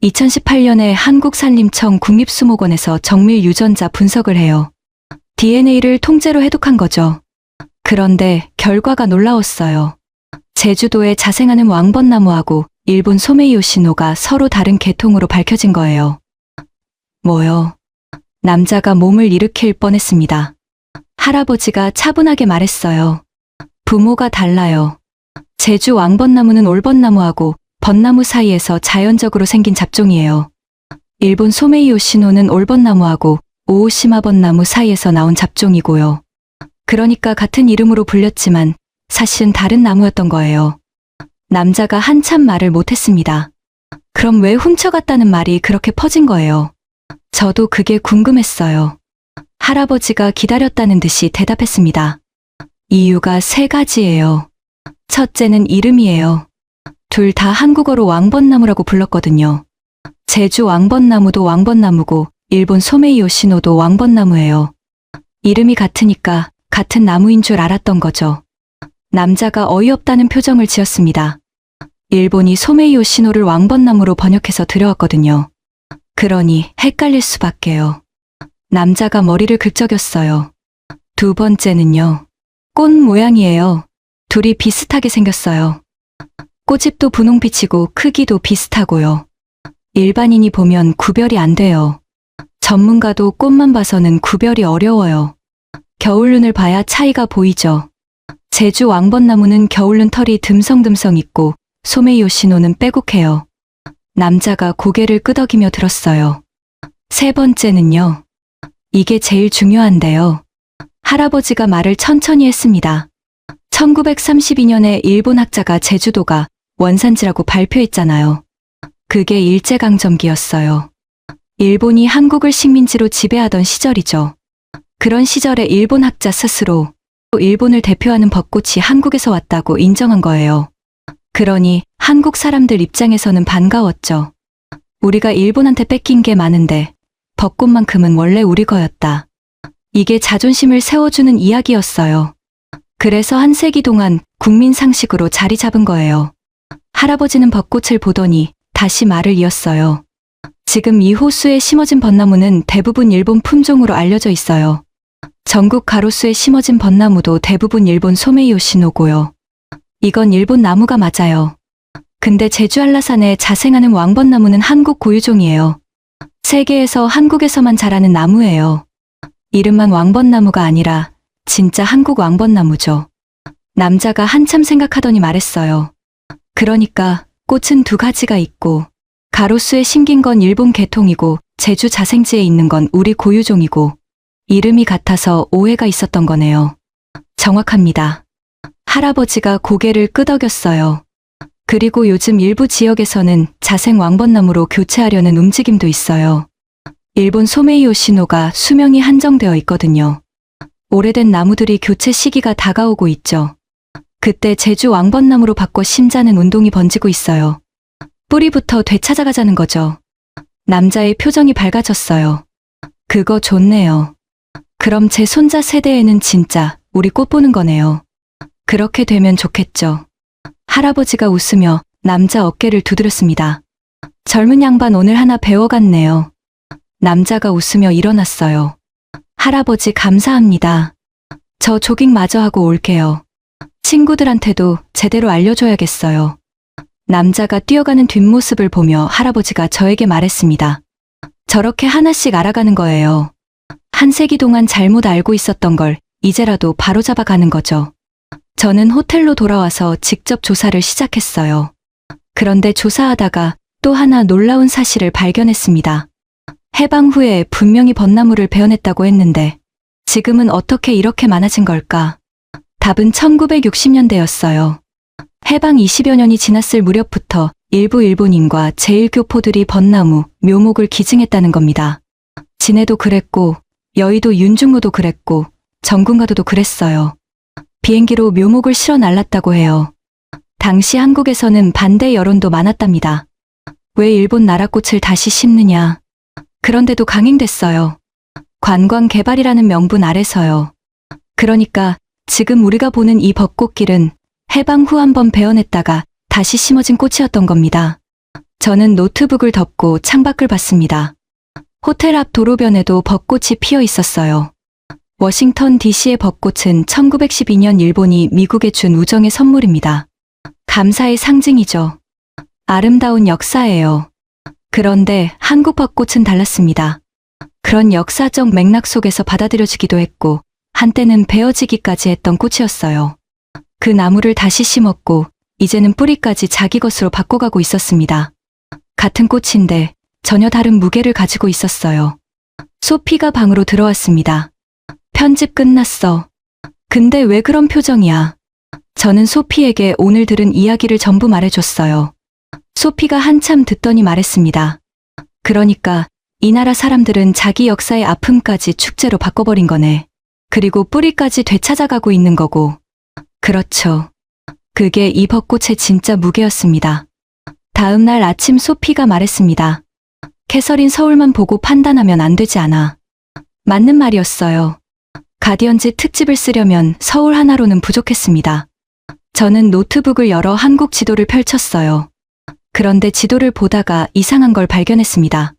2018년에 한국산림청 국립수목원에서 정밀 유전자 분석을 해요. DNA를 통째로 해독한 거죠. 그런데 결과가 놀라웠어요. 제주도에 자생하는 왕벚나무하고 일본 소메이요 시노가 서로 다른 계통으로 밝혀진 거예요. 뭐요? 남자가 몸을 일으킬 뻔했습니다. 할아버지가 차분하게 말했어요. 부모가 달라요. 제주 왕벚나무는 올벚나무하고 벚나무 사이에서 자연적으로 생긴 잡종이에요. 일본 소메이요 시노는 올벚나무하고 오오시마벚나무 사이에서 나온 잡종이고요. 그러니까 같은 이름으로 불렸지만 사실은 다른 나무였던 거예요. 남자가 한참 말을 못했습니다. 그럼 왜 훔쳐갔다는 말이 그렇게 퍼진 거예요? 저도 그게 궁금했어요. 할아버지가 기다렸다는 듯이 대답했습니다. 이유가 3가지예요. 첫째는 이름이에요. 둘 다 한국어로 왕벚나무라고 불렀거든요. 제주 왕벚나무도 왕벚나무고 일본 소메이요 시노도 왕벚나무예요. 이름이 같으니까 같은 나무인 줄 알았던 거죠. 남자가 어이없다는 표정을 지었습니다. 일본이 소메이요 시노를 왕벚나무로 번역해서 들여왔거든요. 그러니 헷갈릴 수밖에요. 남자가 머리를 긁적였어요. 두 번째는요. 꽃 모양이에요. 둘이 비슷하게 생겼어요. 꽃잎도 분홍빛이고 크기도 비슷하고요. 일반인이 보면 구별이 안 돼요. 전문가도 꽃만 봐서는 구별이 어려워요. 겨울눈을 봐야 차이가 보이죠. 제주 왕벚나무는 겨울눈 털이 듬성듬성 있고 소메이요 시노는 빼곡해요. 남자가 고개를 끄덕이며 들었어요. 3번째는요. 이게 제일 중요한데요. 할아버지가 말을 천천히 했습니다. 1932년에 일본 학자가 제주도가 원산지라고 발표했잖아요. 그게 일제강점기였어요. 일본이 한국을 식민지로 지배하던 시절이죠. 그런 시절에 일본 학자 스스로 일본을 대표하는 벚꽃이 한국에서 왔다고 인정한 거예요. 그러니 한국 사람들 입장에서는 반가웠죠. 우리가 일본한테 뺏긴 게 많은데 벚꽃만큼은 원래 우리 거였다. 이게 자존심을 세워주는 이야기였어요. 그래서 한 세기 동안 국민 상식으로 자리 잡은 거예요. 할아버지는 벚꽃을 보더니 다시 말을 이었어요. 지금 이 호수에 심어진 벚나무는 대부분 일본 품종으로 알려져 있어요. 전국 가로수에 심어진 벚나무도 대부분 일본 소메이 요시노고요. 이건 일본 나무가 맞아요. 근데 제주 한라산에 자생하는 왕벚나무는 한국 고유종이에요. 세계에서 한국에서만 자라는 나무예요. 이름만 왕벚나무가 아니라 진짜 한국 왕벚나무죠. 남자가 한참 생각하더니 말했어요. 그러니까 꽃은 두 가지가 있고 가로수에 심긴 건 일본 계통이고 제주 자생지에 있는 건 우리 고유종이고 이름이 같아서 오해가 있었던 거네요. 정확합니다. 할아버지가 고개를 끄덕였어요. 그리고 요즘 일부 지역에서는 자생 왕벚나무로 교체하려는 움직임도 있어요. 일본 소메이 요시노가 수명이 한정되어 있거든요. 오래된 나무들이 교체 시기가 다가오고 있죠. 그때 제주 왕벚나무로 바꿔 심자는 운동이 번지고 있어요. 뿌리부터 되찾아가자는 거죠. 남자의 표정이 밝아졌어요. 그거 좋네요. 그럼 제 손자 세대에는 진짜 우리 꽃 보는 거네요. 그렇게 되면 좋겠죠. 할아버지가 웃으며 남자 어깨를 두드렸습니다. 젊은 양반 오늘 하나 배워갔네요. 남자가 웃으며 일어났어요. 할아버지 감사합니다. 저 조깅 마저 하고 올게요. 친구들한테도 제대로 알려줘야겠어요. 남자가 뛰어가는 뒷모습을 보며 할아버지가 저에게 말했습니다. 저렇게 하나씩 알아가는 거예요. 한 세기 동안 잘못 알고 있었던 걸 이제라도 바로잡아가는 거죠. 저는 호텔로 돌아와서 직접 조사를 시작했어요. 그런데 조사하다가 또 하나 놀라운 사실을 발견했습니다. 해방 후에 분명히 벚나무를 베어냈다고 했는데 지금은 어떻게 이렇게 많아진 걸까? 답은 1960년대였어요. 해방 20여 년이 지났을 무렵부터 일부 일본인과 제1교포들이 벚나무, 묘목을 기증했다는 겁니다. 진해도 그랬고 여의도 윤중로도 그랬고 정군가도도 그랬어요. 비행기로 묘목을 실어 날랐다고 해요. 당시 한국에서는 반대 여론도 많았답니다. 왜 일본 나라꽃을 다시 심느냐. 그런데도 강행됐어요. 관광 개발이라는 명분 아래서요. 그러니까 지금 우리가 보는 이 벚꽃길은 해방 후 한번 베어냈다가 다시 심어진 꽃이었던 겁니다. 저는 노트북을 덮고 창밖을 봤습니다. 호텔 앞 도로변에도 벚꽃이 피어 있었어요. 워싱턴 DC의 벚꽃은 1912년 일본이 미국에 준 우정의 선물입니다. 감사의 상징이죠. 아름다운 역사예요. 그런데 한국 벚꽃은 달랐습니다. 그런 역사적 맥락 속에서 받아들여지기도 했고 한때는 베어지기까지 했던 꽃이었어요. 그 나무를 다시 심었고 이제는 뿌리까지 자기 것으로 바꿔가고 있었습니다. 같은 꽃인데 전혀 다른 무게를 가지고 있었어요. 소피가 방으로 들어왔습니다. 편집 끝났어. 근데 왜 그런 표정이야? 저는 소피에게 오늘 들은 이야기를 전부 말해줬어요. 소피가 한참 듣더니 말했습니다. 그러니까 이 나라 사람들은 자기 역사의 아픔까지 축제로 바꿔버린 거네. 그리고 뿌리까지 되찾아가고 있는 거고. 그렇죠. 그게 이 벚꽃의 진짜 무게였습니다. 다음 날 아침 소피가 말했습니다. 캐서린 서울만 보고 판단하면 안 되지 않아. 맞는 말이었어요. 가디언즈 특집을 쓰려면 서울 하나로는 부족했습니다. 저는 노트북을 열어 한국 지도를 펼쳤어요. 그런데 지도를 보다가 이상한 걸 발견했습니다.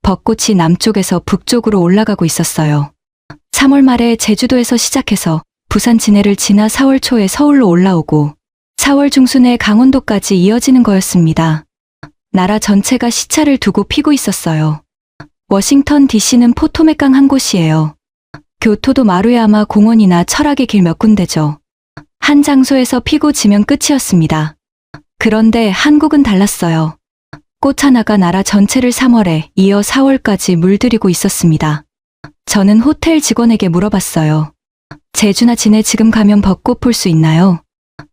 벚꽃이 남쪽에서 북쪽으로 올라가고 있었어요. 3월 말에 제주도에서 시작해서 부산 진해를 지나 4월 초에 서울로 올라오고 4월 중순에 강원도까지 이어지는 거였습니다. 나라 전체가 시차를 두고 피고 있었어요. 워싱턴 DC는 포토맥강 한 곳이에요. 교토도 마루야마 공원이나 철학의 길 몇 군데죠. 한 장소에서 피고 지면 끝이었습니다. 그런데 한국은 달랐어요. 꽃 하나가 나라 전체를 3월에 이어 4월까지 물들이고 있었습니다. 저는 호텔 직원에게 물어봤어요. 제주나 진해 지금 가면 벚꽃 볼 수 있나요?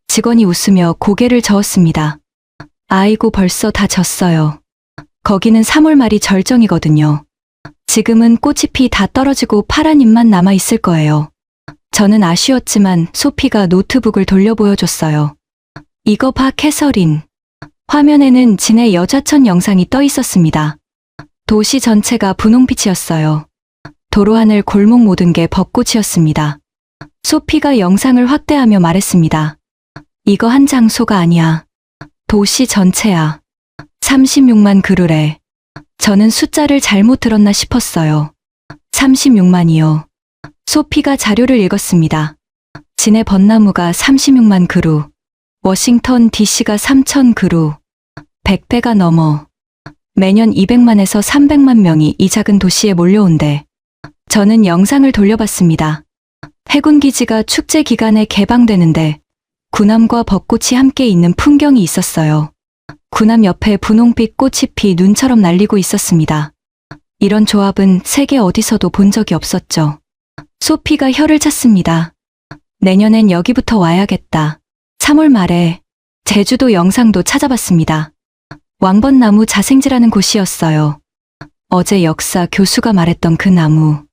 직원이 웃으며 고개를 저었습니다. 아이고 벌써 다 졌어요. 거기는 3월 말이 절정이거든요. 지금은 꽃이 피 다 떨어지고 파란 잎만 남아 있을 거예요. 저는 아쉬웠지만 소피가 노트북을 돌려 보여줬어요. 이거 봐 캐서린. 화면에는 진해 여자천 영상이 떠 있었습니다. 도시 전체가 분홍빛이었어요. 도로 하늘 골목 모든 게 벚꽃이었습니다. 소피가 영상을 확대하며 말했습니다. 이거 한 장소가 아니야. 도시 전체야. 36만 그루래. 저는 숫자를 잘못 들었나 싶었어요. 36만이요. 소피가 자료를 읽었습니다. 진해 벚나무가 36만 그루, 워싱턴 DC가 3천 그루, 100배가 넘어. 매년 200만에서 300만 명이 이 작은 도시에 몰려온대. 저는 영상을 돌려봤습니다. 해군 기지가 축제 기간에 개방되는데 군함과 벚꽃이 함께 있는 풍경이 있었어요. 군함 옆에 분홍빛 꽃이 피 눈처럼 날리고 있었습니다. 이런 조합은 세계 어디서도 본 적이 없었죠. 소피가 혀를 찼습니다. 내년엔 여기부터 와야겠다. 3월 말에 제주도 영상도 찾아봤습니다. 왕벚나무 자생지라는 곳이었어요. 어제 역사 교수가 말했던 그 나무.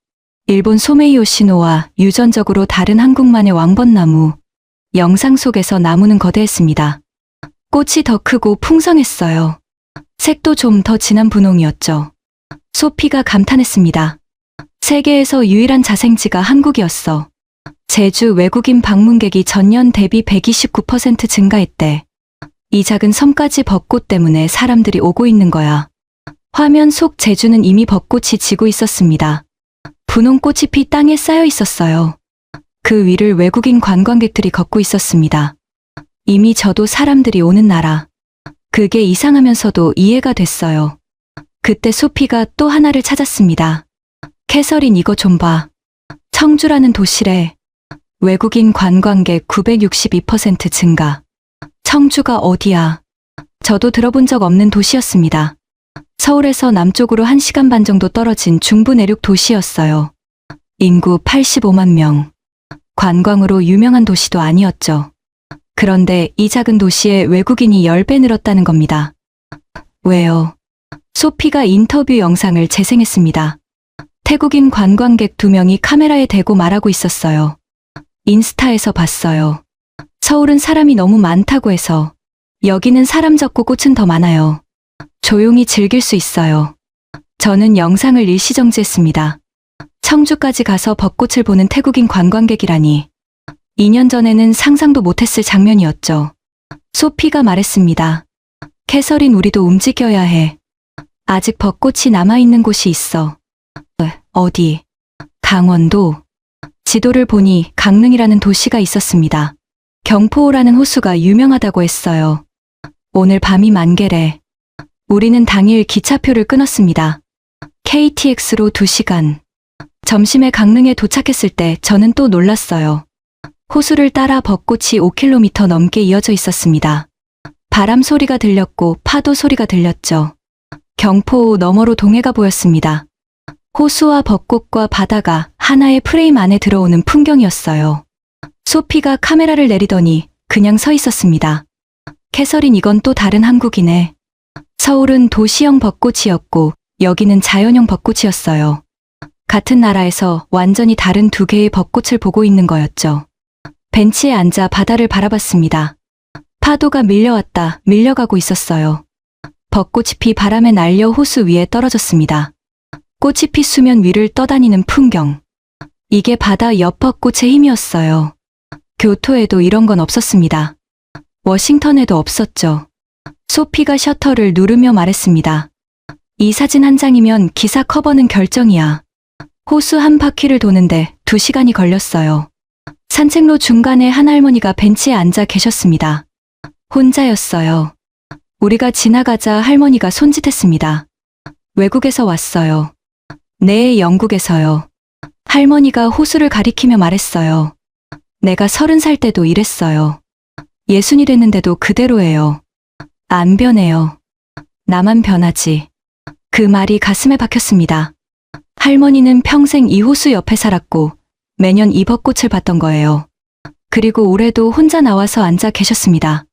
일본 소메이 요시노와 유전적으로 다른 한국만의 왕벚나무. 영상 속에서 나무는 거대했습니다. 꽃이 더 크고 풍성했어요. 색도 좀 더 진한 분홍이었죠. 소피가 감탄했습니다. 세계에서 유일한 자생지가 한국이었어. 제주 외국인 방문객이 전년 대비 129% 증가했대. 이 작은 섬까지 벚꽃 때문에 사람들이 오고 있는 거야. 화면 속 제주는 이미 벚꽃이 지고 있었습니다. 분홍 꽃이 피 땅에 쌓여 있었어요. 그 위를 외국인 관광객들이 걷고 있었습니다. 이미 저도 사람들이 오는 나라. 그게 이상하면서도 이해가 됐어요. 그때 소피가 또 하나를 찾았습니다. 캐서린 이거 좀 봐. 청주라는 도시래. 외국인 관광객 962% 증가. 청주가 어디야? 저도 들어본 적 없는 도시였습니다. 서울에서 남쪽으로 1시간 반 정도 떨어진 중부 내륙 도시였어요. 인구 85만 명. 관광으로 유명한 도시도 아니었죠. 그런데 이 작은 도시에 외국인이 10배 늘었다는 겁니다. 왜요? 소피가 인터뷰 영상을 재생했습니다. 태국인 관광객 2명이 카메라에 대고 말하고 있었어요. 인스타에서 봤어요. 서울은 사람이 너무 많다고 해서 여기는 사람 적고 꽃은 더 많아요. 조용히 즐길 수 있어요. 저는 영상을 일시정지했습니다. 청주까지 가서 벚꽃을 보는 태국인 관광객이라니. 2년 전에는 상상도 못했을 장면이었죠. 소피가 말했습니다. 캐서린 우리도 움직여야 해. 아직 벚꽃이 남아있는 곳이 있어. 어디? 강원도. 지도를 보니 강릉이라는 도시가 있었습니다. 경포호라는 호수가 유명하다고 했어요. 오늘 밤이 만개래. 우리는 당일 기차표를 끊었습니다. KTX로 2시간. 점심에 강릉에 도착했을 때 저는 또 놀랐어요. 호수를 따라 벚꽃이 5km 넘게 이어져 있었습니다. 바람 소리가 들렸고 파도 소리가 들렸죠. 경포호 너머로 동해가 보였습니다. 호수와 벚꽃과 바다가 하나의 프레임 안에 들어오는 풍경이었어요. 소피가 카메라를 내리더니 그냥 서 있었습니다. 캐서린 이건 또 다른 한국이네. 서울은 도시형 벚꽃이었고 여기는 자연형 벚꽃이었어요. 같은 나라에서 완전히 다른 두 개의 벚꽃을 보고 있는 거였죠. 벤치에 앉아 바다를 바라봤습니다. 파도가 밀려왔다 밀려가고 있었어요. 벚꽃이 피 바람에 날려 호수 위에 떨어졌습니다. 꽃이 피 수면 위를 떠다니는 풍경. 이게 바다 옆 벚꽃의 힘이었어요. 교토에도 이런 건 없었습니다. 워싱턴에도 없었죠. 소피가 셔터를 누르며 말했습니다. 이 사진 한 장이면 기사 커버는 결정이야. 호수 한 바퀴를 도는데 2시간이 걸렸어요. 산책로 중간에 한 할머니가 벤치에 앉아 계셨습니다. 혼자였어요. 우리가 지나가자 할머니가 손짓했습니다. 외국에서 왔어요. 네, 영국에서요. 할머니가 호수를 가리키며 말했어요. 내가 30살 때도 이랬어요. 60이 됐는데도 그대로예요. 안 변해요. 나만 변하지. 그 말이 가슴에 박혔습니다. 할머니는 평생 이 호수 옆에 살았고 매년 이 벚꽃을 봤던 거예요. 그리고 올해도 혼자 나와서 앉아 계셨습니다.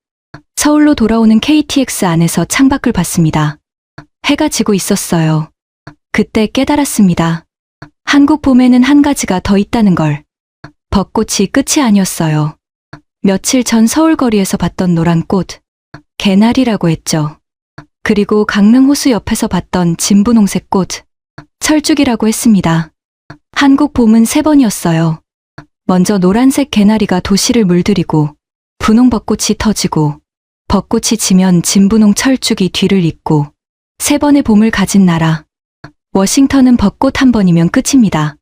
서울로 돌아오는 KTX 안에서 창밖을 봤습니다. 해가 지고 있었어요. 그때 깨달았습니다. 한국 봄에는 한 가지가 더 있다는 걸. 벚꽃이 끝이 아니었어요. 며칠 전 서울 거리에서 봤던 노란 꽃. 개나리라고 했죠. 그리고 강릉 호수 옆에서 봤던 진분홍색 꽃. 철쭉이라고 했습니다. 한국 봄은 3번이었어요. 먼저 노란색 개나리가 도시를 물들이고 분홍 벚꽃이 터지고 벚꽃이 지면 진분홍 철쭉이 뒤를 잇고 3번의 봄을 가진 나라. 워싱턴은 벚꽃 한 번이면 끝입니다.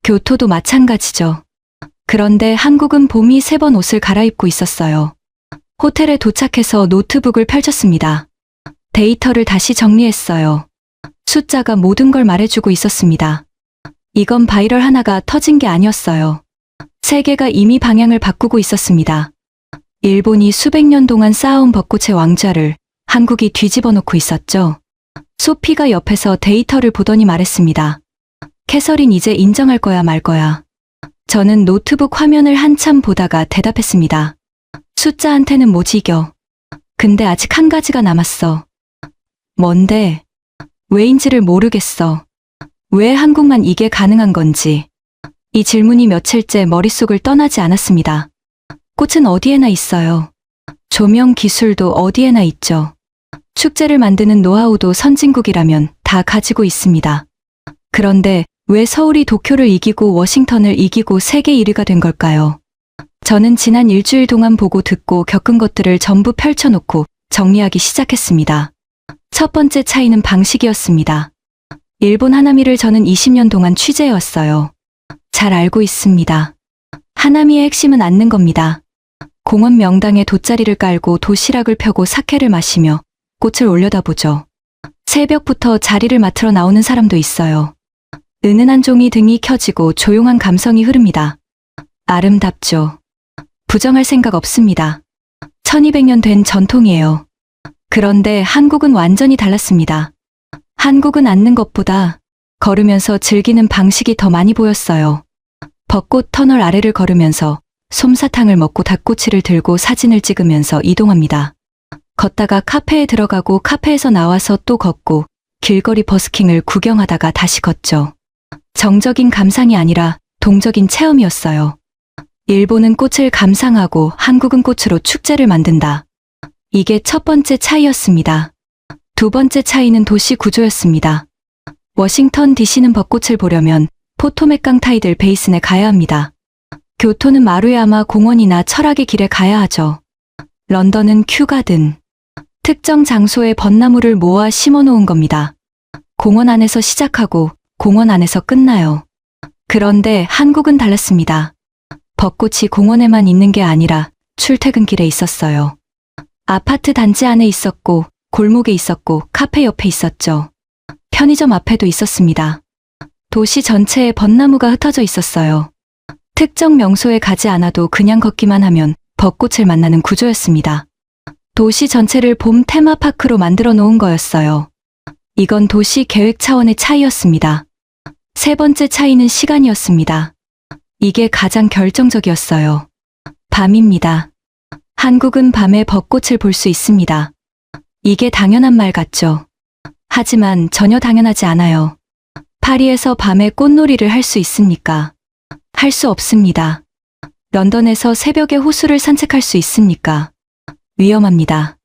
교토도 마찬가지죠. 그런데 한국은 봄이 3번 옷을 갈아입고 있었어요. 호텔에 도착해서 노트북을 펼쳤습니다. 데이터를 다시 정리했어요. 숫자가 모든 걸 말해주고 있었습니다. 이건 바이럴 하나가 터진 게 아니었어요. 세계가 이미 방향을 바꾸고 있었습니다. 일본이 수백 년 동안 쌓아온 벚꽃의 왕좌를 한국이 뒤집어 놓고 있었죠. 소피가 옆에서 데이터를 보더니 말했습니다. 캐서린 이제 인정할 거야 말 거야. 저는 노트북 화면을 한참 보다가 대답했습니다. 숫자한테는 못 이겨. 근데 아직 한 가지가 남았어. 뭔데? 왜인지를 모르겠어. 왜 한국만 이게 가능한 건지. 이 질문이 며칠째 머릿속을 떠나지 않았습니다. 꽃은 어디에나 있어요. 조명 기술도 어디에나 있죠. 축제를 만드는 노하우도 선진국이라면 다 가지고 있습니다. 그런데 왜 서울이 도쿄를 이기고 워싱턴을 이기고 세계 1위가 된 걸까요? 저는 지난 일주일 동안 보고 듣고 겪은 것들을 전부 펼쳐놓고 정리하기 시작했습니다. 첫 번째 차이는 방식이었습니다. 일본 하나미를 저는 20년 동안 취재해왔어요. 잘 알고 있습니다. 하나미의 핵심은 앉는 겁니다. 공원 명당에 돗자리를 깔고 도시락을 펴고 사케를 마시며 꽃을 올려다보죠. 새벽부터 자리를 맡으러 나오는 사람도 있어요. 은은한 종이 등이 켜지고 조용한 감성이 흐릅니다. 아름답죠. 부정할 생각 없습니다. 1200년 된 전통이에요. 그런데 한국은 완전히 달랐습니다. 한국은 앉는 것보다 걸으면서 즐기는 방식이 더 많이 보였어요. 벚꽃 터널 아래를 걸으면서 솜사탕을 먹고 닭꼬치를 들고 사진을 찍으면서 이동합니다. 걷다가 카페에 들어가고 카페에서 나와서 또 걷고 길거리 버스킹을 구경하다가 다시 걷죠. 정적인 감상이 아니라 동적인 체험이었어요. 일본은 꽃을 감상하고 한국은 꽃으로 축제를 만든다. 이게 첫 번째 차이였습니다. 두 번째 차이는 도시 구조였습니다. 워싱턴 DC는 벚꽃을 보려면 포토맥강 타이들 베이슨에 가야 합니다. 교토는 마루야마 공원이나 철학의 길에 가야 하죠. 런던은 큐가든. 특정 장소에 벚나무를 모아 심어 놓은 겁니다. 공원 안에서 시작하고 공원 안에서 끝나요. 그런데 한국은 달랐습니다. 벚꽃이 공원에만 있는 게 아니라 출퇴근길에 있었어요. 아파트 단지 안에 있었고 골목에 있었고 카페 옆에 있었죠. 편의점 앞에도 있었습니다. 도시 전체에 벚나무가 흩어져 있었어요. 특정 명소에 가지 않아도 그냥 걷기만 하면 벚꽃을 만나는 구조였습니다. 도시 전체를 봄 테마파크로 만들어 놓은 거였어요. 이건 도시 계획 차원의 차이였습니다. 세 번째 차이는 시간이었습니다. 이게 가장 결정적이었어요. 밤입니다. 한국은 밤에 벚꽃을 볼 수 있습니다. 이게 당연한 말 같죠. 하지만 전혀 당연하지 않아요. 파리에서 밤에 꽃놀이를 할 수 있습니까? 할 수 없습니다. 런던에서 새벽에 호수를 산책할 수 있습니까? 위험합니다.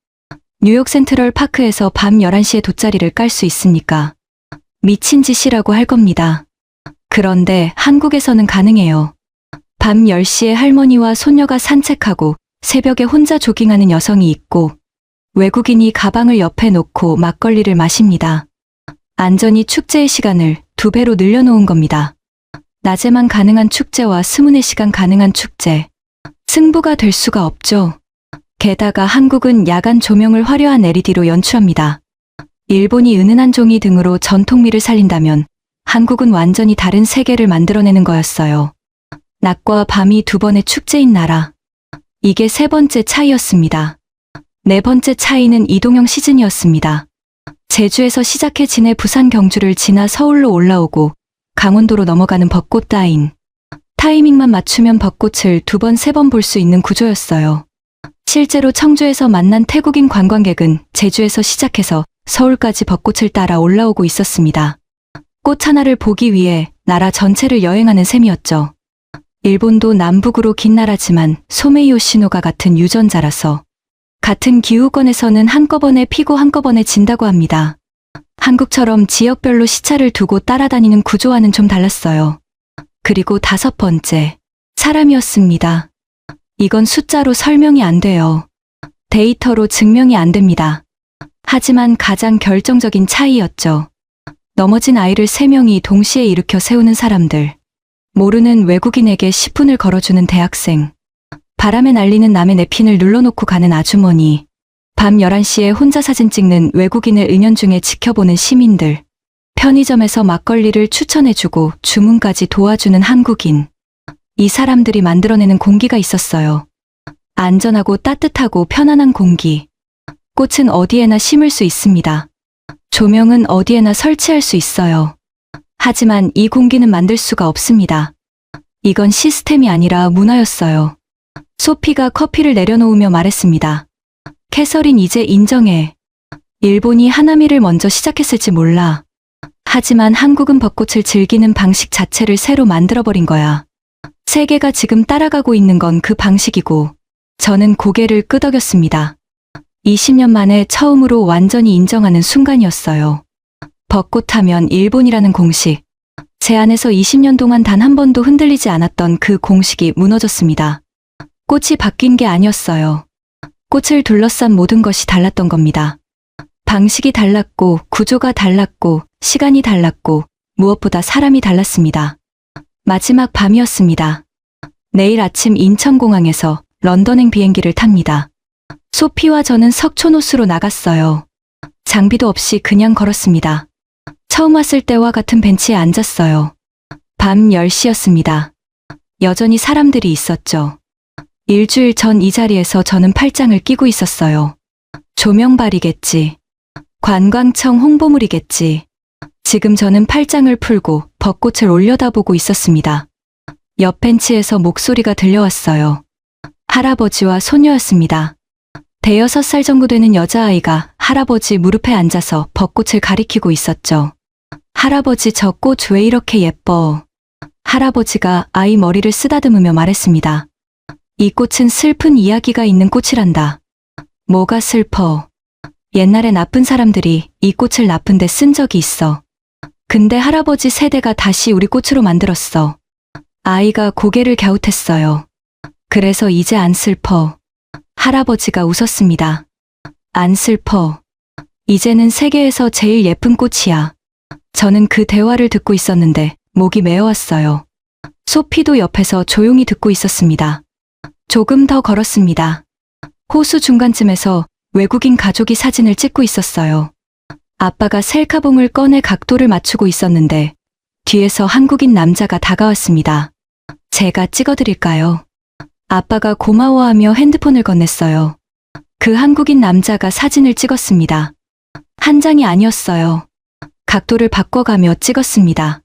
뉴욕 센트럴 파크에서 밤 11시에 돗자리를 깔 수 있습니까? 미친 짓이라고 할 겁니다. 그런데 한국에서는 가능해요. 밤 10시에 할머니와 손녀가 산책하고 새벽에 혼자 조깅하는 여성이 있고 외국인이 가방을 옆에 놓고 막걸리를 마십니다. 안전히 축제의 시간을 2배로 늘려놓은 겁니다. 낮에만 가능한 축제와 24시간 가능한 축제. 승부가 될 수가 없죠. 게다가 한국은 야간 조명을 화려한 LED로 연출합니다. 일본이 은은한 종이 등으로 전통미를 살린다면 한국은 완전히 다른 세계를 만들어내는 거였어요. 낮과 밤이 두 번의 축제인 나라. 이게 세 번째 차이였습니다. 네 번째 차이는 이동형 시즌이었습니다. 제주에서 시작해 진해 부산 경주를 지나 서울로 올라오고 강원도로 넘어가는 벚꽃 라인. 타이밍만 맞추면 벚꽃을 2번, 3번 볼 수 있는 구조였어요. 실제로 청주에서 만난 태국인 관광객은 제주에서 시작해서 서울까지 벚꽃을 따라 올라오고 있었습니다. 꽃 하나를 보기 위해 나라 전체를 여행하는 셈이었죠. 일본도 남북으로 긴 나라지만 소메이요 시노가 같은 유전자라서 같은 기후권에서는 한꺼번에 피고 한꺼번에 진다고 합니다. 한국처럼 지역별로 시차를 두고 따라다니는 구조와는 좀 달랐어요. 그리고 5번째, 사람이었습니다. 이건 숫자로 설명이 안 돼요. 데이터로 증명이 안 됩니다. 하지만 가장 결정적인 차이였죠. 넘어진 아이를 3명이 동시에 일으켜 세우는 사람들. 모르는 외국인에게 10분을 걸어주는 대학생. 바람에 날리는 남의 냅킨을 눌러놓고 가는 아주머니. 밤 11시에 혼자 사진 찍는 외국인을 은연중에 지켜보는 시민들. 편의점에서 막걸리를 추천해주고 주문까지 도와주는 한국인. 이 사람들이 만들어내는 공기가 있었어요. 안전하고 따뜻하고 편안한 공기. 꽃은 어디에나 심을 수 있습니다. 조명은 어디에나 설치할 수 있어요. 하지만 이 공기는 만들 수가 없습니다. 이건 시스템이 아니라 문화였어요. 소피가 커피를 내려놓으며 말했습니다. 캐서린, 이제 인정해. 일본이 하나미를 먼저 시작했을지 몰라. 하지만 한국은 벚꽃을 즐기는 방식 자체를 새로 만들어버린 거야. 세계가 지금 따라가고 있는 건 그 방식이고, 저는 고개를 끄덕였습니다. 20년 만에 처음으로 완전히 인정하는 순간이었어요. 벚꽃 하면 일본이라는 공식. 제 안에서 20년 동안 단 한 번도 흔들리지 않았던 그 공식이 무너졌습니다. 꽃이 바뀐 게 아니었어요. 꽃을 둘러싼 모든 것이 달랐던 겁니다. 방식이 달랐고, 구조가 달랐고, 시간이 달랐고, 무엇보다 사람이 달랐습니다. 마지막 밤이었습니다. 내일 아침 인천공항에서 런던행 비행기를 탑니다. 소피와 저는 석촌호수로 나갔어요. 장비도 없이 그냥 걸었습니다. 처음 왔을 때와 같은 벤치에 앉았어요. 밤 10시였습니다. 여전히 사람들이 있었죠. 일주일 전 이 자리에서 저는 팔짱을 끼고 있었어요. 조명발이겠지. 관광청 홍보물이겠지. 지금 저는 팔짱을 풀고 벚꽃을 올려다보고 있었습니다. 옆 벤치에서 목소리가 들려왔어요. 할아버지와 소녀였습니다. 대여섯 살 정도 되는 여자아이가 할아버지 무릎에 앉아서 벚꽃을 가리키고 있었죠. 할아버지, 저 꽃 왜 이렇게 예뻐? 할아버지가 아이 머리를 쓰다듬으며 말했습니다. 이 꽃은 슬픈 이야기가 있는 꽃이란다. 뭐가 슬퍼? 옛날에 나쁜 사람들이 이 꽃을 나쁜 데 쓴 적이 있어. 근데 할아버지 세대가 다시 우리 꽃으로 만들었어. 아이가 고개를 갸웃했어요. 그래서 이제 안 슬퍼. 할아버지가 웃었습니다. 안 슬퍼. 이제는 세계에서 제일 예쁜 꽃이야. 저는 그 대화를 듣고 있었는데 목이 메어왔어요. 소피도 옆에서 조용히 듣고 있었습니다. 조금 더 걸었습니다. 호수 중간쯤에서 외국인 가족이 사진을 찍고 있었어요. 아빠가 셀카봉을 꺼내 각도를 맞추고 있었는데 뒤에서 한국인 남자가 다가왔습니다. 제가 찍어드릴까요? 아빠가 고마워하며 핸드폰을 건넸어요. 그 한국인 남자가 사진을 찍었습니다. 한 장이 아니었어요. 각도를 바꿔가며 찍었습니다.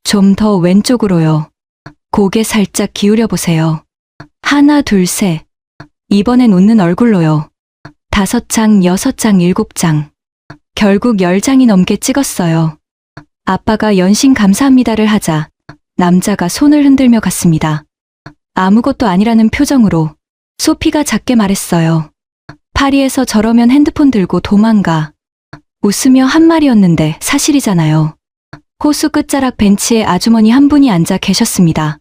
좀 더 왼쪽으로요. 고개 살짝 기울여 보세요. 하나, 둘, 셋. 이번엔 웃는 얼굴로요. 5장, 6장, 7장. 결국 10장이 넘게 찍었어요. 아빠가 연신 감사합니다를 하자 남자가 손을 흔들며 갔습니다. 아무것도 아니라는 표정으로 소피가 작게 말했어요. 파리에서 저러면 핸드폰 들고 도망가. 웃으며 한 말이었는데 사실이잖아요. 호수 끝자락 벤치에 아주머니 한 분이 앉아 계셨습니다.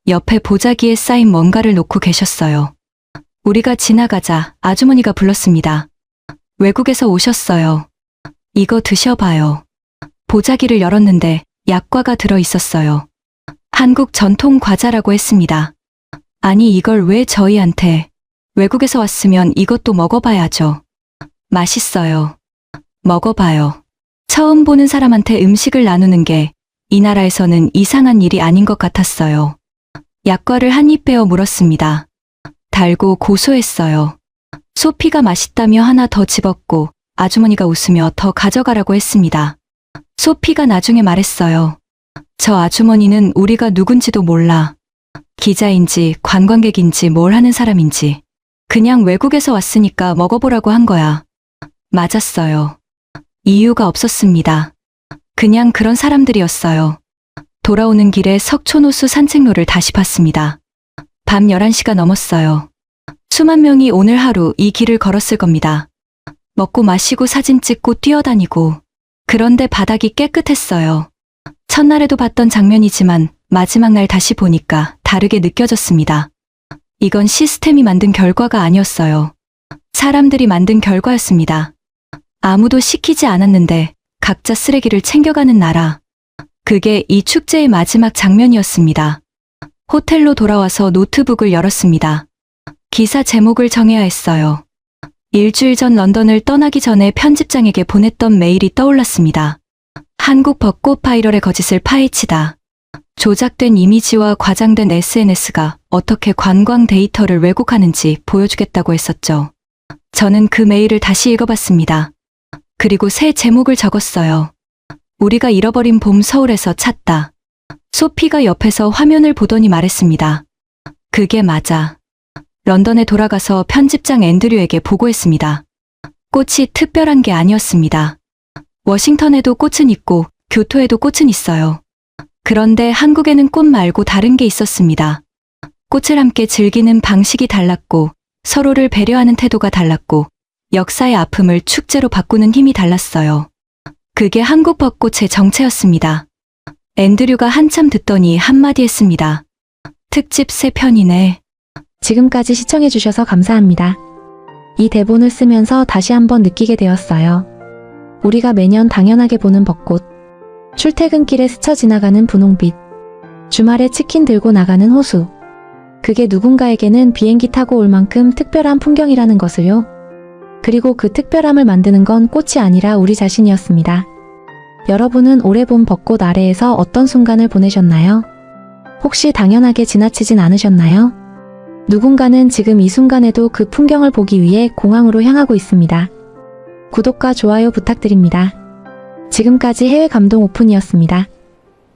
옆에 보자기에 쌓인 뭔가를 놓고 계셨어요. 우리가 지나가자 아주머니가 불렀습니다. 외국에서 오셨어요. 이거 드셔봐요. 보자기를 열었는데 약과가 들어 있었어요. 한국 전통 과자라고 했습니다. 아니, 이걸 왜 저희한테? 외국에서 왔으면 이것도 먹어봐야죠. 맛있어요. 먹어봐요. 처음 보는 사람한테 음식을 나누는 게 이 나라에서는 이상한 일이 아닌 것 같았어요. 약과를 한 입 베어 물었습니다. 달고 고소했어요. 소피가 맛있다며 하나 더 집었고 아주머니가 웃으며 더 가져가라고 했습니다. 소피가 나중에 말했어요. 저 아주머니는 우리가 누군지도 몰라. 기자인지 관광객인지 뭘 하는 사람인지. 그냥 외국에서 왔으니까 먹어보라고 한 거야. 맞았어요. 이유가 없었습니다. 그냥 그런 사람들이었어요. 돌아오는 길에 석촌호수 산책로를 다시 봤습니다. 밤 11시가 넘었어요. 수만 명이 오늘 하루 이 길을 걸었을 겁니다. 먹고 마시고 사진 찍고 뛰어다니고. 그런데 바닥이 깨끗했어요. 첫날에도 봤던 장면이지만 마지막 날 다시 보니까 다르게 느껴졌습니다. 이건 시스템이 만든 결과가 아니었어요. 사람들이 만든 결과였습니다. 아무도 시키지 않았는데 각자 쓰레기를 챙겨가는 나라. 그게 이 축제의 마지막 장면이었습니다. 호텔로 돌아와서 노트북을 열었습니다. 기사 제목을 정해야 했어요. 일주일 전 런던을 떠나기 전에 편집장에게 보냈던 메일이 떠올랐습니다. 한국 벚꽃 바이럴의 거짓을 파헤치다. 조작된 이미지와 과장된 SNS가 어떻게 관광 데이터를 왜곡하는지 보여주겠다고 했었죠. 저는 그 메일을 다시 읽어봤습니다. 그리고 새 제목을 적었어요. 우리가 잃어버린 봄 서울에서 찾다. 소피가 옆에서 화면을 보더니 말했습니다. 그게 맞아. 런던에 돌아가서 편집장 앤드류에게 보고했습니다. 꽃이 특별한 게 아니었습니다. 워싱턴에도 꽃은 있고 교토에도 꽃은 있어요. 그런데 한국에는 꽃 말고 다른 게 있었습니다. 꽃을 함께 즐기는 방식이 달랐고 서로를 배려하는 태도가 달랐고 역사의 아픔을 축제로 바꾸는 힘이 달랐어요. 그게 한국 벚꽃의 정체였습니다. 앤드류가 한참 듣더니 한마디 했습니다. 특집 3편이네. 지금까지 시청해주셔서 감사합니다. 이 대본을 쓰면서 다시 한번 느끼게 되었어요. 우리가 매년 당연하게 보는 벚꽃, 출퇴근길에 스쳐 지나가는 분홍빛, 주말에 치킨 들고 나가는 호수. 그게 누군가에게는 비행기 타고 올 만큼 특별한 풍경이라는 것을요. 그리고 그 특별함을 만드는 건 꽃이 아니라 우리 자신이었습니다. 여러분은 올해 본 벚꽃 아래에서 어떤 순간을 보내셨나요? 혹시 당연하게 지나치진 않으셨나요? 누군가는 지금 이 순간에도 그 풍경을 보기 위해 공항으로 향하고 있습니다. 구독과 좋아요 부탁드립니다. 지금까지 해외 감동 오픈이었습니다.